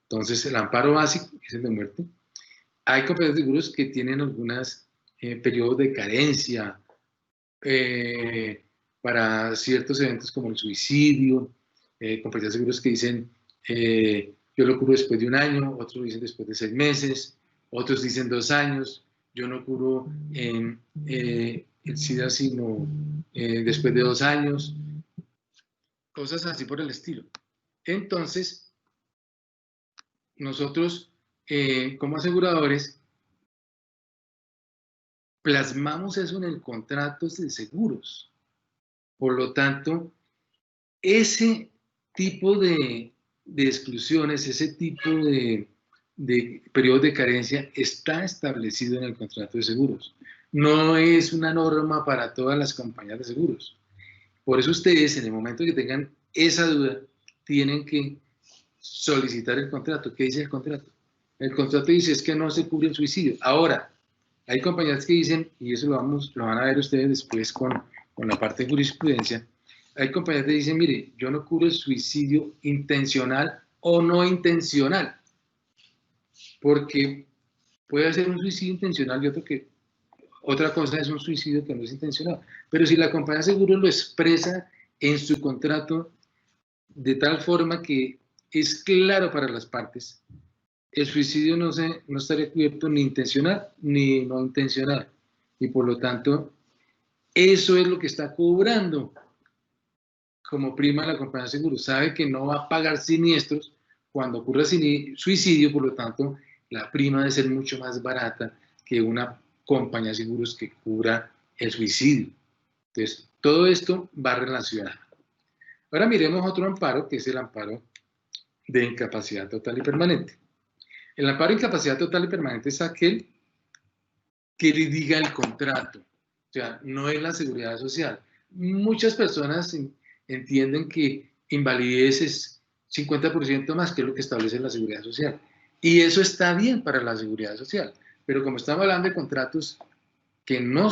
Entonces, el amparo básico es el de muerte. Hay compañías de seguros que tienen algunos periodos de carencia para ciertos eventos como el suicidio, compañías de seguros que dicen yo lo cubro después de 1 año, otros dicen después de 6 meses, otros dicen 2 años, yo no cubro el SIDA sino después de 2 años, cosas así por el estilo. Entonces, nosotros como aseguradores plasmamos eso en el contrato de seguros. Por lo tanto, ese tipo de exclusiones, ese tipo de periodos de carencia está establecido en el contrato de seguros. No es una norma para todas las compañías de seguros. Por eso ustedes, en el momento que tengan esa duda, tienen que solicitar el contrato. ¿Qué dice el contrato? El contrato dice es que no se cubre el suicidio. Ahora, hay compañías que dicen, y eso lo van a ver ustedes después con la parte de jurisprudencia, hay compañías que dicen, mire, yo no cubro el suicidio intencional o no intencional. porque puede ser un suicidio intencional y otra cosa es un suicidio que no es intencional. Pero si la compañía de seguros lo expresa en su contrato de tal forma que es claro para las partes, el suicidio no estaría cubierto ni intencional ni no intencional. Y por lo tanto, eso es lo que está cobrando como prima la compañía de seguros. Sabe que no va a pagar siniestros cuando ocurra suicidio, por lo tanto, la prima debe ser mucho más barata que una compañía de seguros que cubra el suicidio. Entonces, todo esto va relacionado. Ahora miremos otro amparo, que es el amparo de incapacidad total y permanente. El amparo de incapacidad total y permanente es aquel que le diga el contrato, o sea, no es la seguridad social. Muchas personas entienden que invalidez es 50% más que lo que establece la seguridad social. Y eso está bien para la seguridad social, pero como estamos hablando de contratos que no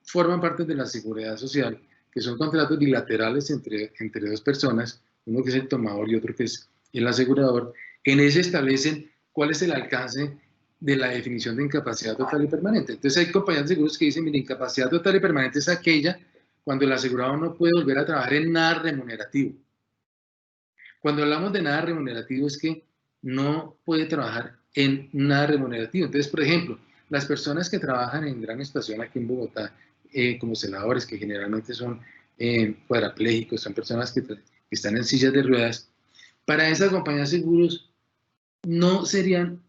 forman parte de la seguridad social, que son contratos bilaterales entre dos personas, uno que es el tomador y otro que es el asegurador, en ese establecen cuál es el alcance de la definición de incapacidad total y permanente. Entonces hay compañías de seguros que dicen, mira, incapacidad total y permanente es aquella cuando el asegurado no puede volver a trabajar en nada remunerativo. Cuando hablamos de nada remunerativo es que no puede trabajar en nada remunerativo. Entonces, por ejemplo, las personas que trabajan en gran estación aquí en Bogotá, como celadores, que generalmente son cuadraplégicos, son personas que están en sillas de ruedas, para esa compañía de seguros no serían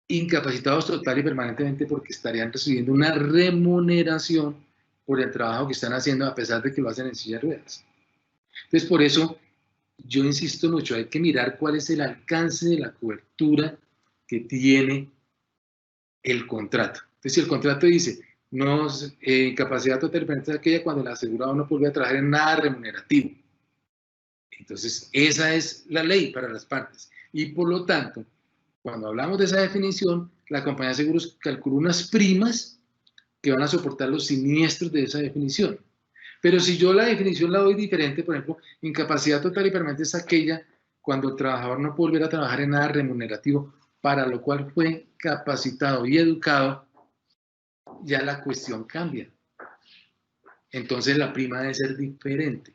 incapacitados total y permanentemente porque estarían recibiendo una remuneración por el trabajo que están haciendo a pesar de que lo hacen en silla de ruedas. Entonces, por eso yo insisto mucho, hay que mirar cuál es el alcance de la cobertura que tiene el contrato. Entonces, si el contrato dice, incapacidad total y permanente es aquella cuando el asegurado no vuelve a trabajar en nada remunerativo. Entonces, esa es la ley para las partes. Y por lo tanto, cuando hablamos de esa definición, la compañía de seguros calcula unas primas que van a soportar los siniestros de esa definición. Pero si yo la definición la doy diferente, por ejemplo, incapacidad total y permanente es aquella cuando el trabajador no puede volver a trabajar en nada remunerativo, para lo cual fue capacitado y educado, ya la cuestión cambia. Entonces la prima debe ser diferente.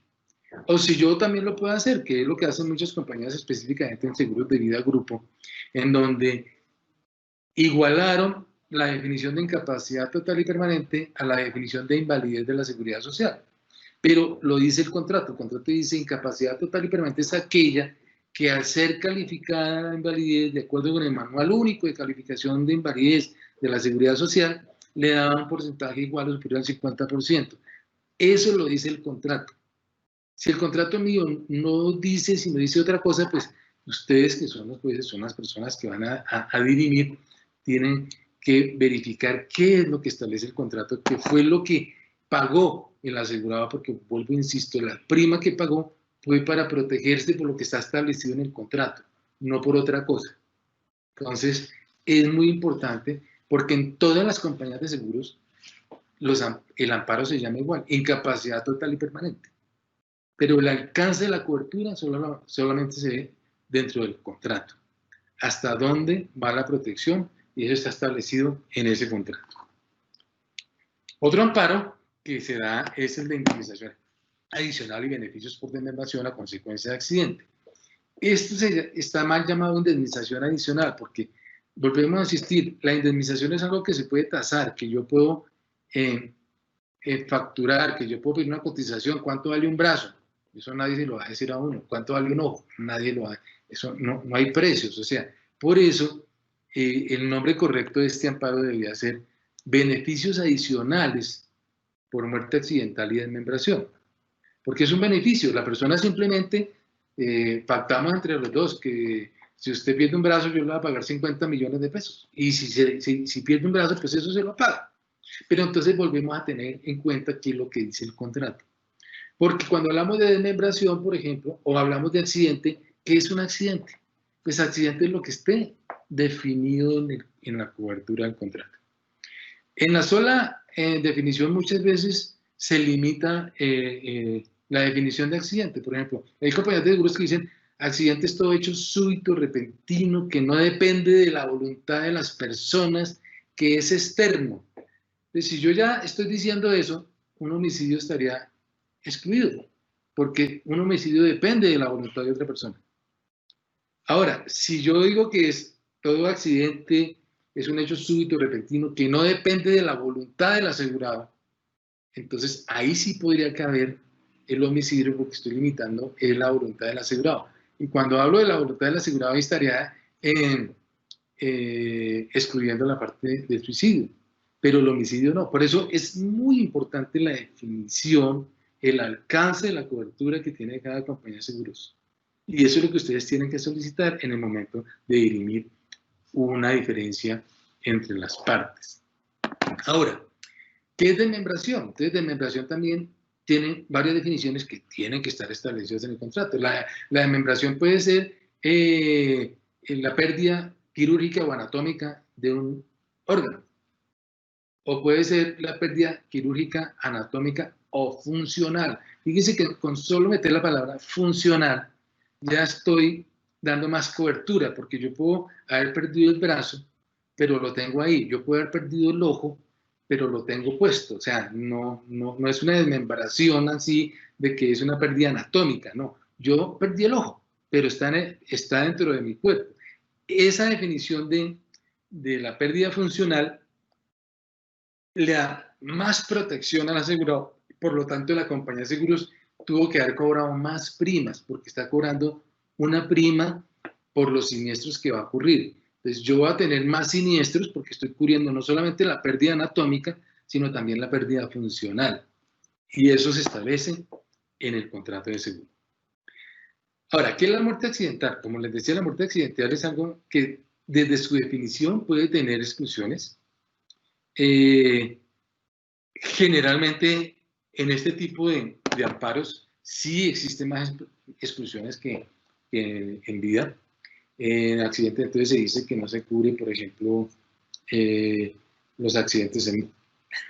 O si yo también lo puedo hacer, que es lo que hacen muchas compañías específicamente en seguros de vida grupo, en donde igualaron la definición de incapacidad total y permanente a la definición de invalidez de la seguridad social. Pero lo dice el contrato dice incapacidad total y permanente es aquella que al ser calificada la invalidez de acuerdo con el manual único de calificación de invalidez de la seguridad social, le da un porcentaje igual o superior al 50%. Eso lo dice el contrato. Si el contrato mío no dice, sino dice otra cosa, pues ustedes que son los jueces, son las personas que van a dirimir, tienen que verificar qué es lo que establece el contrato, qué fue lo que pagó el asegurado, porque vuelvo, insisto, la prima que pagó fue para protegerse por lo que está establecido en el contrato, no por otra cosa. Entonces, es muy importante, porque en todas las compañías de seguros, el amparo se llama igual, incapacidad total y permanente. Pero el alcance de la cobertura solamente se ve dentro del contrato. Hasta dónde va la protección, y eso está establecido en ese contrato. Otro amparo que se da es el de indemnización adicional y beneficios por desmembración a consecuencia de accidente. Esto está mal llamado indemnización adicional porque, volvemos a insistir, la indemnización es algo que se puede tasar, que yo puedo facturar, que yo puedo pedir una cotización. ¿Cuánto vale un brazo? Eso nadie se lo va a decir a uno. ¿Cuánto vale un ojo? Nadie lo va a... Eso no hay precios. O sea, por eso el nombre correcto de este amparo debería ser beneficios adicionales por muerte accidental y desmembración. Porque es un beneficio. La persona simplemente pactamos entre los dos que si usted pierde un brazo, yo le voy a pagar 50 millones de pesos. Y si pierde un brazo, pues eso se lo paga. Pero entonces volvemos a tener en cuenta qué es lo que dice el contrato. Porque cuando hablamos de desmembración, por ejemplo, o hablamos de accidente, ¿qué es un accidente? Pues accidente es lo que esté definido en la cobertura del contrato. En la sola definición muchas veces se limita la definición de accidente. Por ejemplo, hay compañías de seguros que dicen Accidente es todo hecho súbito, repentino, que no depende de la voluntad de las personas, que es externo. Entonces, si yo ya estoy diciendo eso, un homicidio estaría excluido, porque un homicidio depende de la voluntad de otra persona. Ahora, si yo digo que todo accidente es un hecho súbito, repentino, que no depende de la voluntad del asegurado, entonces ahí sí podría caber el homicidio, porque estoy limitando la voluntad del asegurado. Y cuando hablo de la voluntad del asegurado, ahí estaría excluyendo la parte del suicidio, pero el homicidio no. Por eso es muy importante la definición, el alcance de la cobertura que tiene cada compañía de seguros. Y eso es lo que ustedes tienen que solicitar en el momento de dirimir una diferencia entre las partes. Ahora, ¿qué es desmembración? Entonces, desmembración también tiene varias definiciones que tienen que estar establecidas en el contrato. La desmembración puede ser la pérdida quirúrgica o anatómica de un órgano, o puede ser la pérdida quirúrgica, anatómica o funcional. Fíjense que con solo meter la palabra funcional, ya estoy dando más cobertura, porque yo puedo haber perdido el brazo, pero lo tengo ahí. Yo puedo haber perdido el ojo, pero lo tengo puesto. O sea, no es una desmembración así de que es una pérdida anatómica, no. Yo perdí el ojo, pero está dentro de mi cuerpo. Esa definición de la pérdida funcional le da más protección al asegurado. Por lo tanto, la compañía de seguros tuvo que haber cobrado más primas, porque está cobrando una prima por los siniestros que va a ocurrir. Entonces, yo voy a tener más siniestros porque estoy cubriendo no solamente la pérdida anatómica, sino también la pérdida funcional. Y eso se establece en el contrato de seguro. Ahora, ¿qué es la muerte accidental? Como les decía, la muerte accidental es algo que desde su definición puede tener exclusiones. Generalmente en este tipo de amparos sí existen más exclusiones que en vida. En accidente entonces se dice que no se cubre, por ejemplo, los accidentes en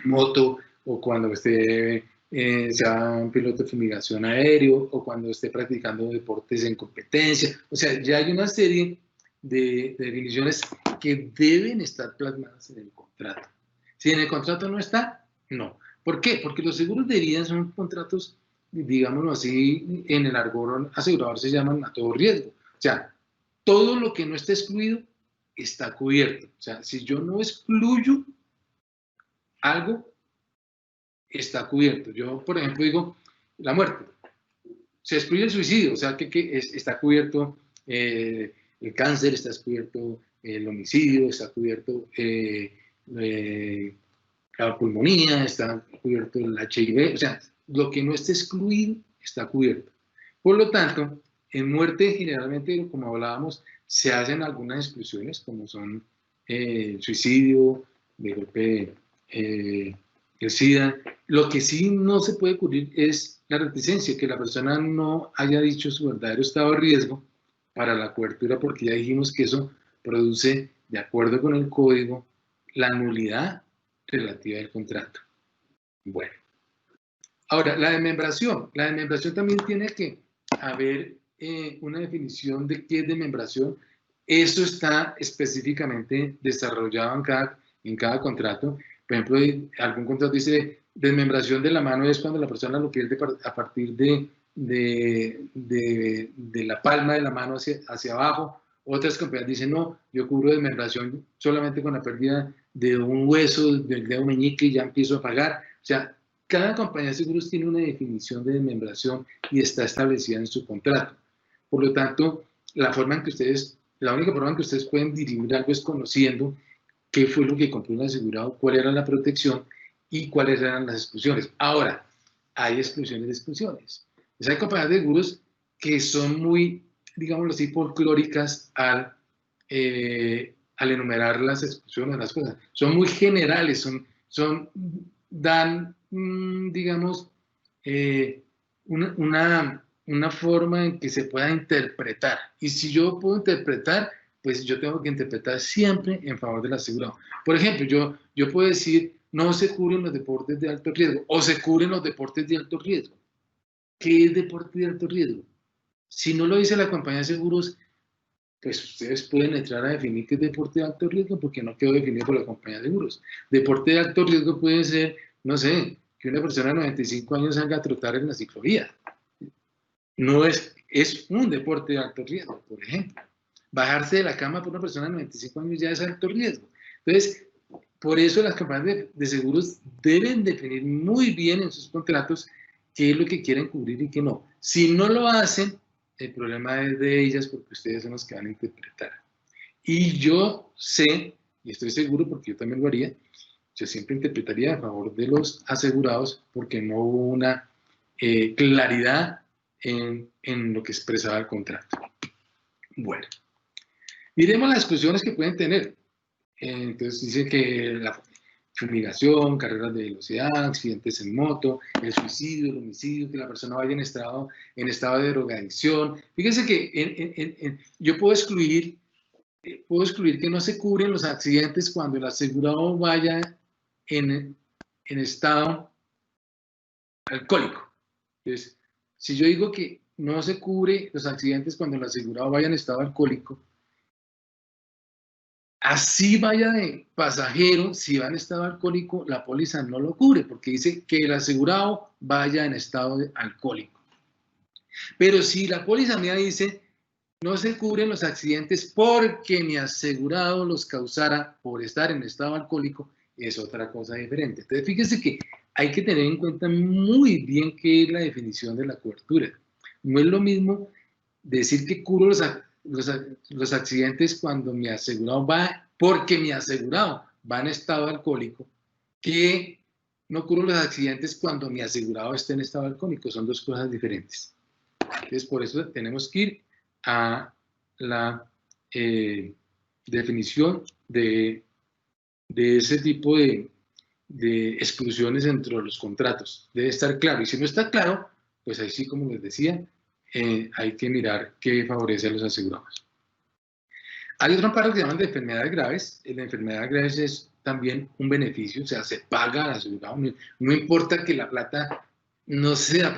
moto, o cuando sea un piloto de fumigación aéreo, o cuando esté practicando deportes en competencia. O sea, ya hay una serie de definiciones que deben estar plasmadas en el contrato. Si en el contrato no está, no. ¿Por qué? Porque los seguros de vida son contratos, digámoslo así, en el argot asegurador se llaman a todo riesgo. O sea, todo lo que no esté excluido está cubierto. O sea, si yo no excluyo algo, está cubierto. Yo, por ejemplo, digo la muerte. Se excluye el suicidio, o sea, que está cubierto el cáncer, está cubierto el homicidio, está cubierto la pulmonía, está cubierto el HIV, o sea, lo que no esté excluido está cubierto. Por lo tanto, en muerte generalmente, como hablábamos, se hacen algunas exclusiones, como son el suicidio, de golpe el SIDA. Lo que sí no se puede cubrir es la reticencia, que la persona no haya dicho su verdadero estado de riesgo para la cobertura, porque ya dijimos que eso produce, de acuerdo con el código, la nulidad relativa del contrato. Bueno. Ahora, la desmembración. La desmembración también tiene que haber una definición de qué es desmembración. Eso está específicamente desarrollado en cada contrato. Por ejemplo, algún contrato dice desmembración de la mano es cuando la persona lo pierde a partir de la palma de la mano hacia abajo. Otras compañías dicen, no, yo cubro desmembración solamente con la pérdida de un hueso del dedo meñique y ya empiezo a pagar. O sea, cada compañía de seguros tiene una definición de desmembración y está establecida en su contrato. Por lo tanto, la única forma en que ustedes pueden dirimir algo es conociendo qué fue lo que compró el asegurado, cuál era la protección y cuáles eran las exclusiones. Ahora, hay exclusiones de exclusiones. Pues hay compañías de seguros que son muy, digámoslo así, folclóricas al enumerar las exclusiones, las cosas. Son muy generales, dan, digamos, una forma en que se pueda interpretar. Y si yo puedo interpretar, pues yo tengo que interpretar siempre en favor del asegurado. Por ejemplo, yo puedo decir, no se cubren los deportes de alto riesgo, o se cubren los deportes de alto riesgo. ¿Qué es deporte de alto riesgo? Si no lo dice la compañía de seguros, pues ustedes pueden entrar a definir qué es deporte de alto riesgo, porque no quedó definido por la compañía de seguros. Deporte de alto riesgo puede ser, no sé, que una persona de 95 años salga a trotar en la ciclovía. No es un deporte de alto riesgo, por ejemplo. Bajarse de la cama por una persona de 95 años ya es alto riesgo. Entonces, por eso las compañías de seguros deben definir muy bien en sus contratos qué es lo que quieren cubrir y qué no. Si no lo hacen, el problema es de ellas, porque ustedes son los que van a interpretar. Y yo sé, y estoy seguro porque yo también lo haría, yo siempre interpretaría a favor de los asegurados porque no hubo una claridad en lo que expresaba el contrato. Bueno, miremos las exclusiones que pueden tener. Entonces dice que la fumigación, carreras de velocidad, accidentes en moto, el suicidio, el homicidio, que la persona vaya en estado de drogadicción. Fíjense que yo puedo excluir que no se cubren los accidentes cuando el asegurado vaya en estado alcohólico. Entonces, si yo digo que no se cubre los accidentes cuando el asegurado vaya en estado alcohólico, así vaya de pasajero, si va en estado alcohólico, la póliza no lo cubre, porque dice que el asegurado vaya en estado alcohólico. Pero si la póliza mía dice, no se cubren los accidentes porque mi asegurado los causara por estar en estado alcohólico, es otra cosa diferente. Entonces, fíjese que hay que tener en cuenta muy bien qué es la definición de la cobertura. No es lo mismo decir que cubro los accidentes cuando mi asegurado va, porque mi asegurado va en estado alcohólico, que no cubro los accidentes cuando mi asegurado está en estado alcohólico. Son dos cosas diferentes. Entonces, por eso tenemos que ir a la definición de ese tipo de exclusiones entre los contratos. Debe estar claro. Y si no está claro, pues ahí sí, como les decía, hay que mirar qué favorece a los asegurados. Hay otro amparo que se llaman de enfermedades graves. La enfermedad graves es también un beneficio, o sea, se paga al asegurado. No importa que la plata no sea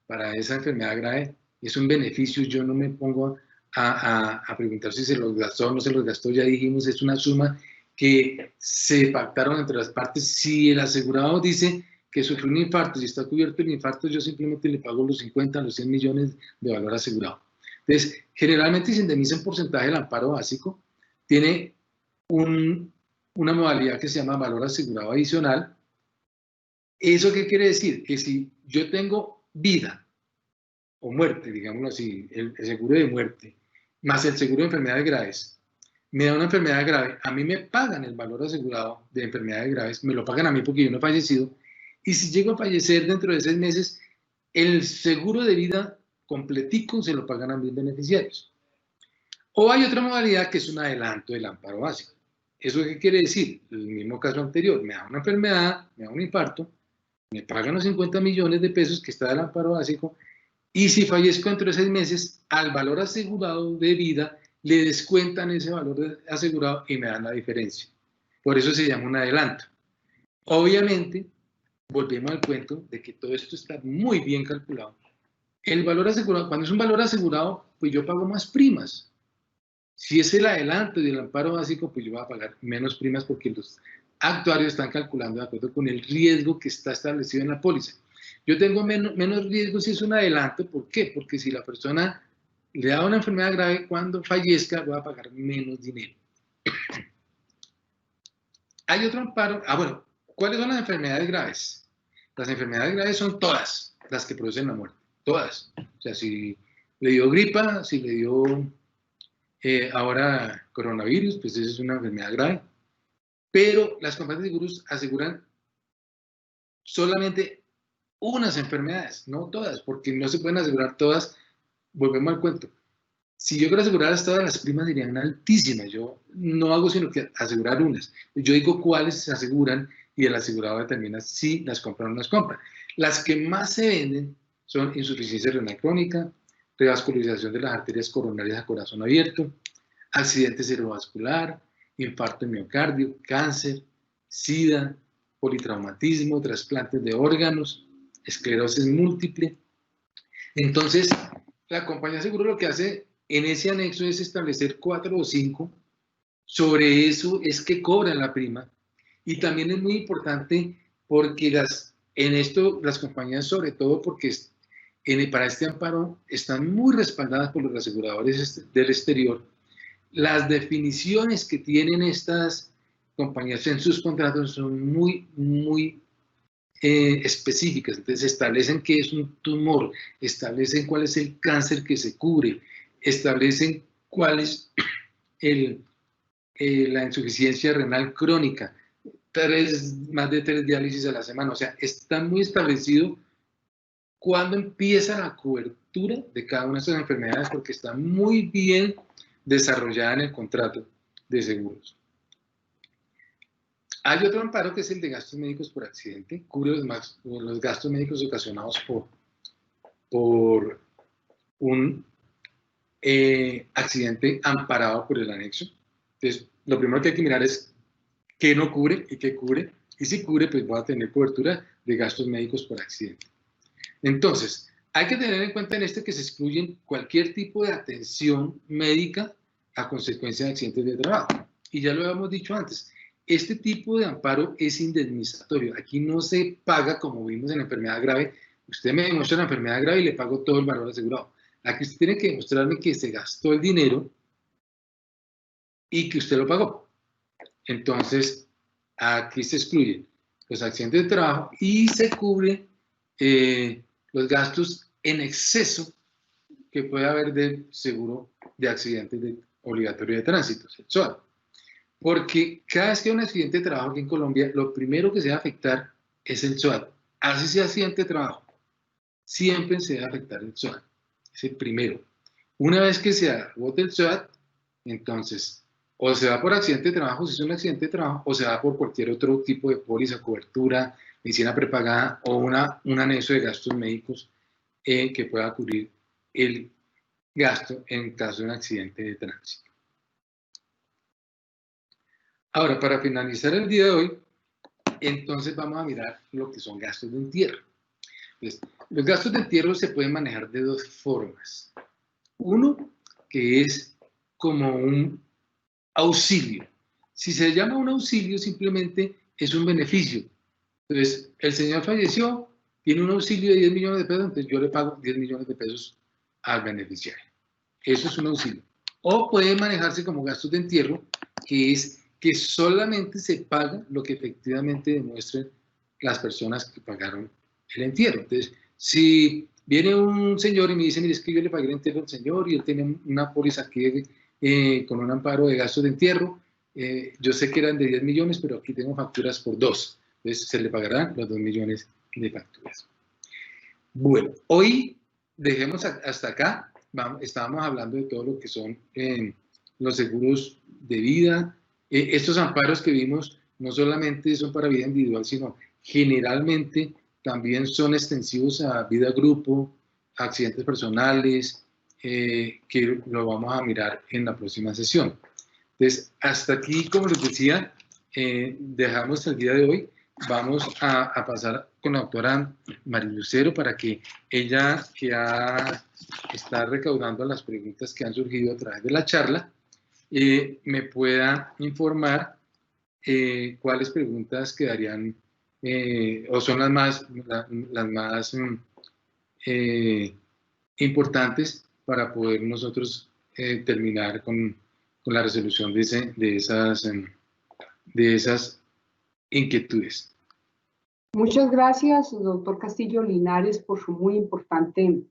para esa enfermedad grave, es un beneficio. Yo no me pongo a preguntar si se los gastó o no se los gastó. Ya dijimos, es una suma que se pactaron entre las partes. Si el asegurado dice que sufrió un infarto y está cubierto el infarto, yo simplemente le pago los 50, los 100 millones de valor asegurado. Entonces, generalmente se indemniza en porcentaje del amparo básico. Tiene una modalidad que se llama valor asegurado adicional. ¿Eso qué quiere decir? Que si yo tengo vida o muerte, digámoslo así, el seguro de muerte, más el seguro de enfermedades graves, me da una enfermedad grave, a mí me pagan el valor asegurado de enfermedades graves, me lo pagan a mí porque yo no he fallecido, y si llego a fallecer dentro de 6 meses, el seguro de vida completico se lo pagan a mis beneficiarios. O hay otra modalidad que es un adelanto del amparo básico. ¿Eso qué quiere decir? El mismo caso anterior, me da una enfermedad, me da un infarto, me pagan los 50 millones de pesos que está del amparo básico, y si fallezco dentro de 6 meses, al valor asegurado de vida le descuentan ese valor asegurado y me dan la diferencia. Por eso se llama un adelanto. Obviamente, volvemos al cuento de que todo esto está muy bien calculado. El valor asegurado, cuando es un valor asegurado, pues yo pago más primas. Si es el adelanto y el amparo básico, pues yo voy a pagar menos primas porque los actuarios están calculando de acuerdo con el riesgo que está establecido en la póliza. Yo tengo menos riesgo si es un adelanto. ¿Por qué? Porque si la persona le da una enfermedad grave, cuando fallezca voy a pagar menos dinero. Hay otro amparo. Bueno, ¿cuáles son las enfermedades graves? Las enfermedades graves son todas las que producen la muerte. Todas. O sea, si le dio gripa, si le dio ahora coronavirus, pues esa es una enfermedad grave. Pero las compañías de seguros aseguran solamente unas enfermedades, no todas, porque no se pueden asegurar todas. Volvemos al cuento. Si yo quiero asegurar todas, las primas serían altísimas. Yo no hago sino que asegurar unas. Yo digo cuáles se aseguran y el asegurado determina si las compra o no las compra. Las que más se venden son insuficiencia renal crónica, revascularización de las arterias coronarias a corazón abierto, accidente cerebrovascular, infarto de miocardio, cáncer, SIDA, politraumatismo, trasplantes de órganos, esclerosis múltiple. Entonces, la compañía de seguro lo que hace en ese anexo es establecer 4 o 5. Sobre eso es que cobran la prima. Y también es muy importante porque en esto las compañías, sobre todo porque para este amparo, están muy respaldadas por los aseguradores del exterior. Las definiciones que tienen estas compañías en sus contratos son muy, muy específicas. Entonces establecen qué es un tumor, establecen cuál es el cáncer que se cubre, establecen cuál es la insuficiencia renal crónica, más de 3 diálisis a la semana. O sea, está muy establecido cuándo empieza la cobertura de cada una de estas enfermedades, porque está muy bien desarrollada en el contrato de seguros. Hay otro amparo que es el de gastos médicos por accidente, cubre los gastos médicos ocasionados por un accidente amparado por el anexo. Entonces, lo primero que hay que mirar es qué no cubre y qué cubre. Y si cubre, pues va a tener cobertura de gastos médicos por accidente. Entonces, hay que tener en cuenta en este que se excluyen cualquier tipo de atención médica a consecuencia de accidentes de trabajo. Y ya lo habíamos dicho antes, este tipo de amparo es indemnizatorio. Aquí no se paga, como vimos en la enfermedad grave. Usted me demuestra la enfermedad grave y le pago todo el valor asegurado. Aquí usted tiene que demostrarme que se gastó el dinero y que usted lo pagó. Entonces, aquí se excluyen los accidentes de trabajo y se cubre los gastos en exceso que puede haber del seguro de accidentes obligatorio de tránsito, el SOAT. Porque cada vez que hay un accidente de trabajo aquí en Colombia, lo primero que se va a afectar es el SOAT. Así sea accidente de trabajo, siempre se va a afectar el SOAT. Es el primero. Una vez que se agote el SOAT, entonces, o se va por accidente de trabajo, si es un accidente de trabajo, o se va por cualquier otro tipo de póliza, cobertura, medicina prepagada o un anexo de gastos médicos que pueda cubrir el gasto en caso de un accidente de tránsito. Ahora, para finalizar el día de hoy, entonces vamos a mirar lo que son gastos de entierro. Entonces, los gastos de entierro se pueden manejar de 2 formas. Uno, que es como un auxilio. Si se llama un auxilio, simplemente es un beneficio. Entonces, el señor falleció, tiene un auxilio de 10 millones de pesos, entonces yo le pago 10 millones de pesos al beneficiario. Eso es un auxilio. O puede manejarse como gastos de entierro, que es que solamente se paga lo que efectivamente demuestren las personas que pagaron el entierro. Entonces, si viene un señor y me dice, mire, es que yo le pagué el entierro al señor y él tiene una póliza aquí con un amparo de gastos de entierro, yo sé que eran de 10 millones, pero aquí tengo facturas por 2. Entonces, se le pagarán los 2 millones de facturas. Bueno, hoy dejemos hasta acá. Estábamos hablando de todo lo que son los seguros de vida. Estos amparos que vimos no solamente son para vida individual, sino generalmente también son extensivos a vida grupo, a accidentes personales, que lo vamos a mirar en la próxima sesión. Entonces, hasta aquí, como les decía, dejamos el día de hoy. Vamos a pasar con la doctora María Lucero para que ella, que está recaudando las preguntas que han surgido a través de la charla, me pueda informar cuáles preguntas quedarían o son las más importantes para poder nosotros terminar con la resolución de esas inquietudes. Muchas gracias, doctor Castillo Linares, por su muy importante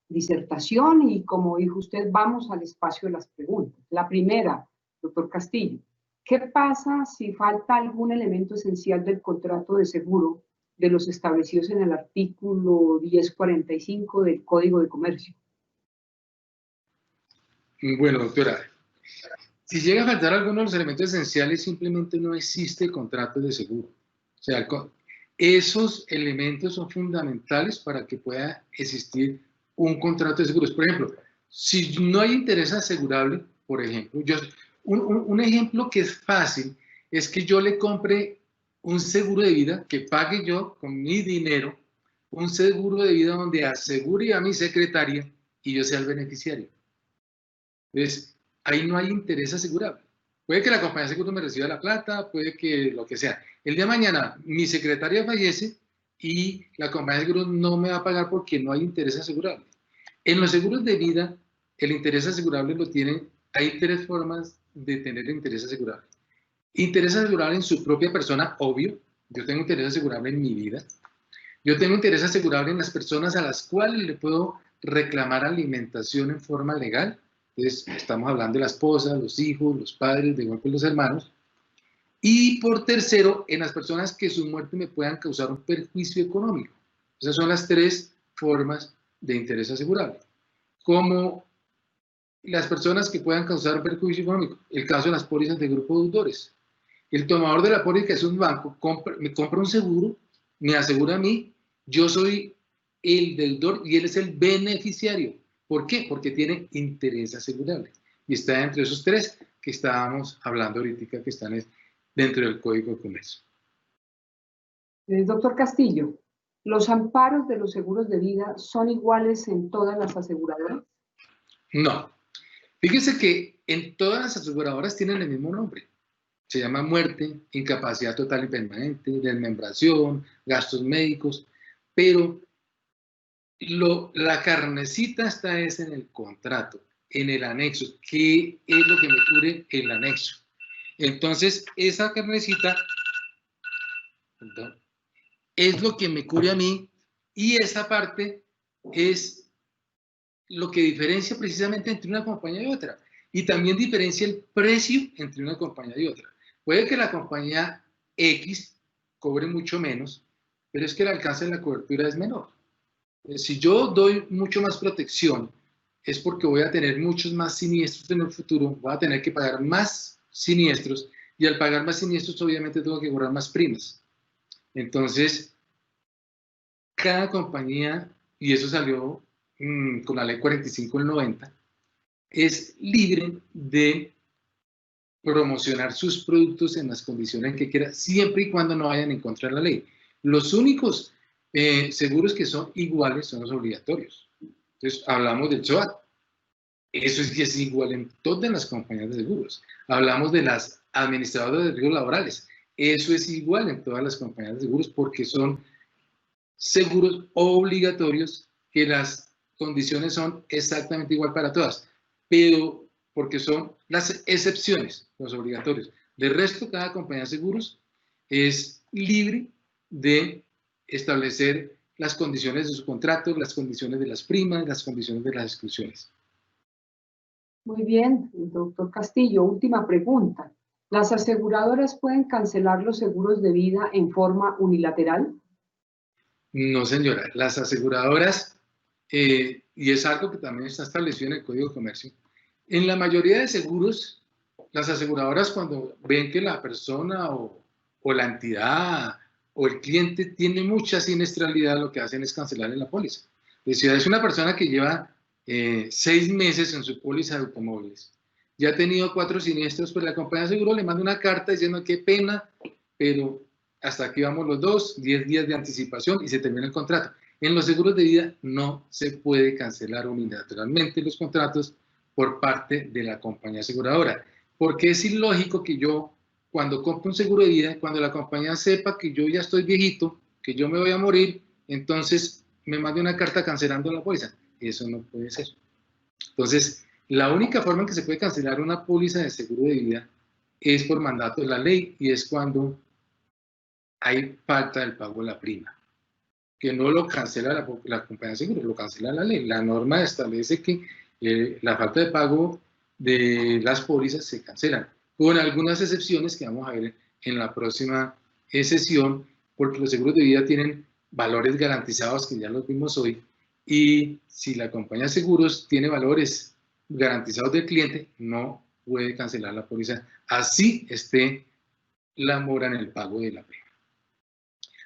disertación y, como dijo usted, vamos al espacio de las preguntas. La primera, doctor Castillo, ¿qué pasa si falta algún elemento esencial del contrato de seguro de los establecidos en el artículo 1045 del Código de Comercio? Bueno, doctora, si llega a faltar alguno de los elementos esenciales, simplemente no existe contrato de seguro. O sea, esos elementos son fundamentales para que pueda existir un contrato de seguros. Por ejemplo, si no hay interés asegurable, por ejemplo, un ejemplo que es fácil es que yo le compre un seguro de vida, que pague yo con mi dinero, un seguro de vida donde asegure a mi secretaria y yo sea el beneficiario. Entonces, ahí no hay interés asegurable. Puede que la compañía de seguro me reciba la plata, puede que lo que sea. El día de mañana mi secretaria fallece y la compañía de seguro no me va a pagar porque no hay interés asegurable. En los seguros de vida, el interés asegurable lo tienen, hay tres formas de tener interés asegurable. Interés asegurable en su propia persona, obvio. Yo tengo interés asegurable en mi vida. Yo tengo interés asegurable en las personas a las cuales le puedo reclamar alimentación en forma legal. Entonces, estamos hablando de la esposa, los hijos, los padres, de golpe los hermanos. Y por tercero, en las personas que su muerte me puedan causar un perjuicio económico. Esas son las tres formas de interés asegurable. Como las personas que puedan causar un perjuicio económico. El caso de las pólizas de grupo de deudores. El tomador de la póliza, que es un banco, me compra un seguro, me asegura a mí, yo soy el deudor y él es el beneficiario. ¿Por qué? Porque tiene interés asegurable. Y está entre esos tres que estábamos hablando ahorita, que están dentro del Código de Comercio. Doctor Castillo, ¿los amparos de los seguros de vida son iguales en todas las aseguradoras? No. Fíjese que en todas las aseguradoras tienen el mismo nombre. Se llama muerte, incapacidad total y permanente, desmembración, gastos médicos, pero la carnecita está es en el contrato, en el anexo. ¿Qué es lo que me cubre el anexo? Entonces, esa carnecita es lo que me cubre a mí y esa parte es lo que diferencia precisamente entre una compañía y otra. Y también diferencia el precio entre una compañía y otra. Puede que la compañía X cobre mucho menos, pero es que el alcance de la cobertura es menor. Si yo doy mucho más protección, es porque voy a tener muchos más siniestros en el futuro, voy a tener que pagar más siniestros, y al pagar más siniestros obviamente tengo que cobrar más primas. Entonces, cada compañía, y eso salió con la ley 45 del 90, es libre de promocionar sus productos en las condiciones que quiera, siempre y cuando no vayan en contra de la ley. Los únicos seguros que son iguales son los obligatorios. Entonces, hablamos del SOAT. Eso es igual en todas las compañías de seguros. Hablamos de las administradoras de riesgos laborales. Eso es igual en todas las compañías de seguros porque son seguros obligatorios que las condiciones son exactamente igual para todas, pero porque son las excepciones, los obligatorios. De resto, cada compañía de seguros es libre de establecer las condiciones de su contrato, las condiciones de las primas, las condiciones de las exclusiones. Muy bien, doctor Castillo, última pregunta. ¿Las aseguradoras pueden cancelar los seguros de vida en forma unilateral? No, señora. Las aseguradoras, y es algo que también está establecido en el Código de Comercio, en la mayoría de seguros, las aseguradoras cuando ven que la persona o la entidad o el cliente tiene mucha siniestralidad, lo que hacen es cancelarle la póliza. Es decir, es una persona que lleva 6 meses en su póliza de automóviles, ya ha tenido 4 siniestros, pues la compañía de seguro le manda una carta diciendo qué pena, pero hasta aquí vamos los dos, 10 días de anticipación y se termina el contrato. En los seguros de vida no se puede cancelar unilateralmente los contratos por parte de la compañía aseguradora, porque es ilógico que yo, cuando compro un seguro de vida, cuando la compañía sepa que yo ya estoy viejito, que yo me voy a morir, entonces me mande una carta cancelando la póliza. Eso no puede ser. Entonces, la única forma en que se puede cancelar una póliza de seguro de vida es por mandato de la ley y es cuando hay falta del pago de la prima, que no lo cancela la compañía de seguros, lo cancela la ley. La norma establece que la falta de pago de las pólizas se cancelan, con algunas excepciones que vamos a ver en la próxima sesión, porque los seguros de vida tienen valores garantizados que ya los vimos hoy, y si la compañía de seguros tiene valores garantizados del cliente, no puede cancelar la póliza, así esté la mora en el pago de la prima.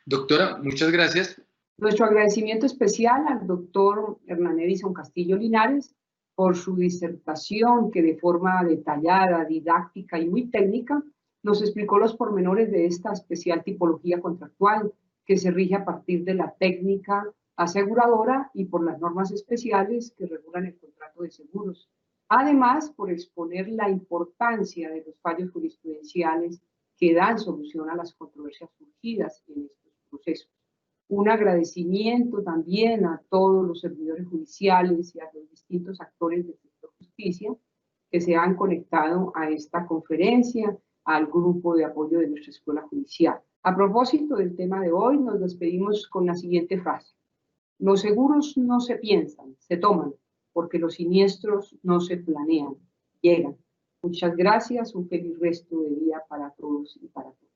Doctora, muchas gracias. Nuestro agradecimiento especial al doctor Hernán Edison Castillo Linares por su disertación que de forma detallada, didáctica y muy técnica nos explicó los pormenores de esta especial tipología contractual que se rige a partir de la técnica aseguradora y por las normas especiales que regulan el contrato de seguros. Además, por exponer la importancia de los fallos jurisprudenciales que dan solución a las controversias surgidas en estos procesos. Un agradecimiento también a todos los servidores judiciales y a los distintos actores del sector justicia que se han conectado a esta conferencia, al grupo de apoyo de nuestra Escuela Judicial. A propósito del tema de hoy, nos despedimos con la siguiente frase. Los seguros no se piensan, se toman, porque los siniestros no se planean, llegan. Muchas gracias, un feliz resto de día para todos y para todas.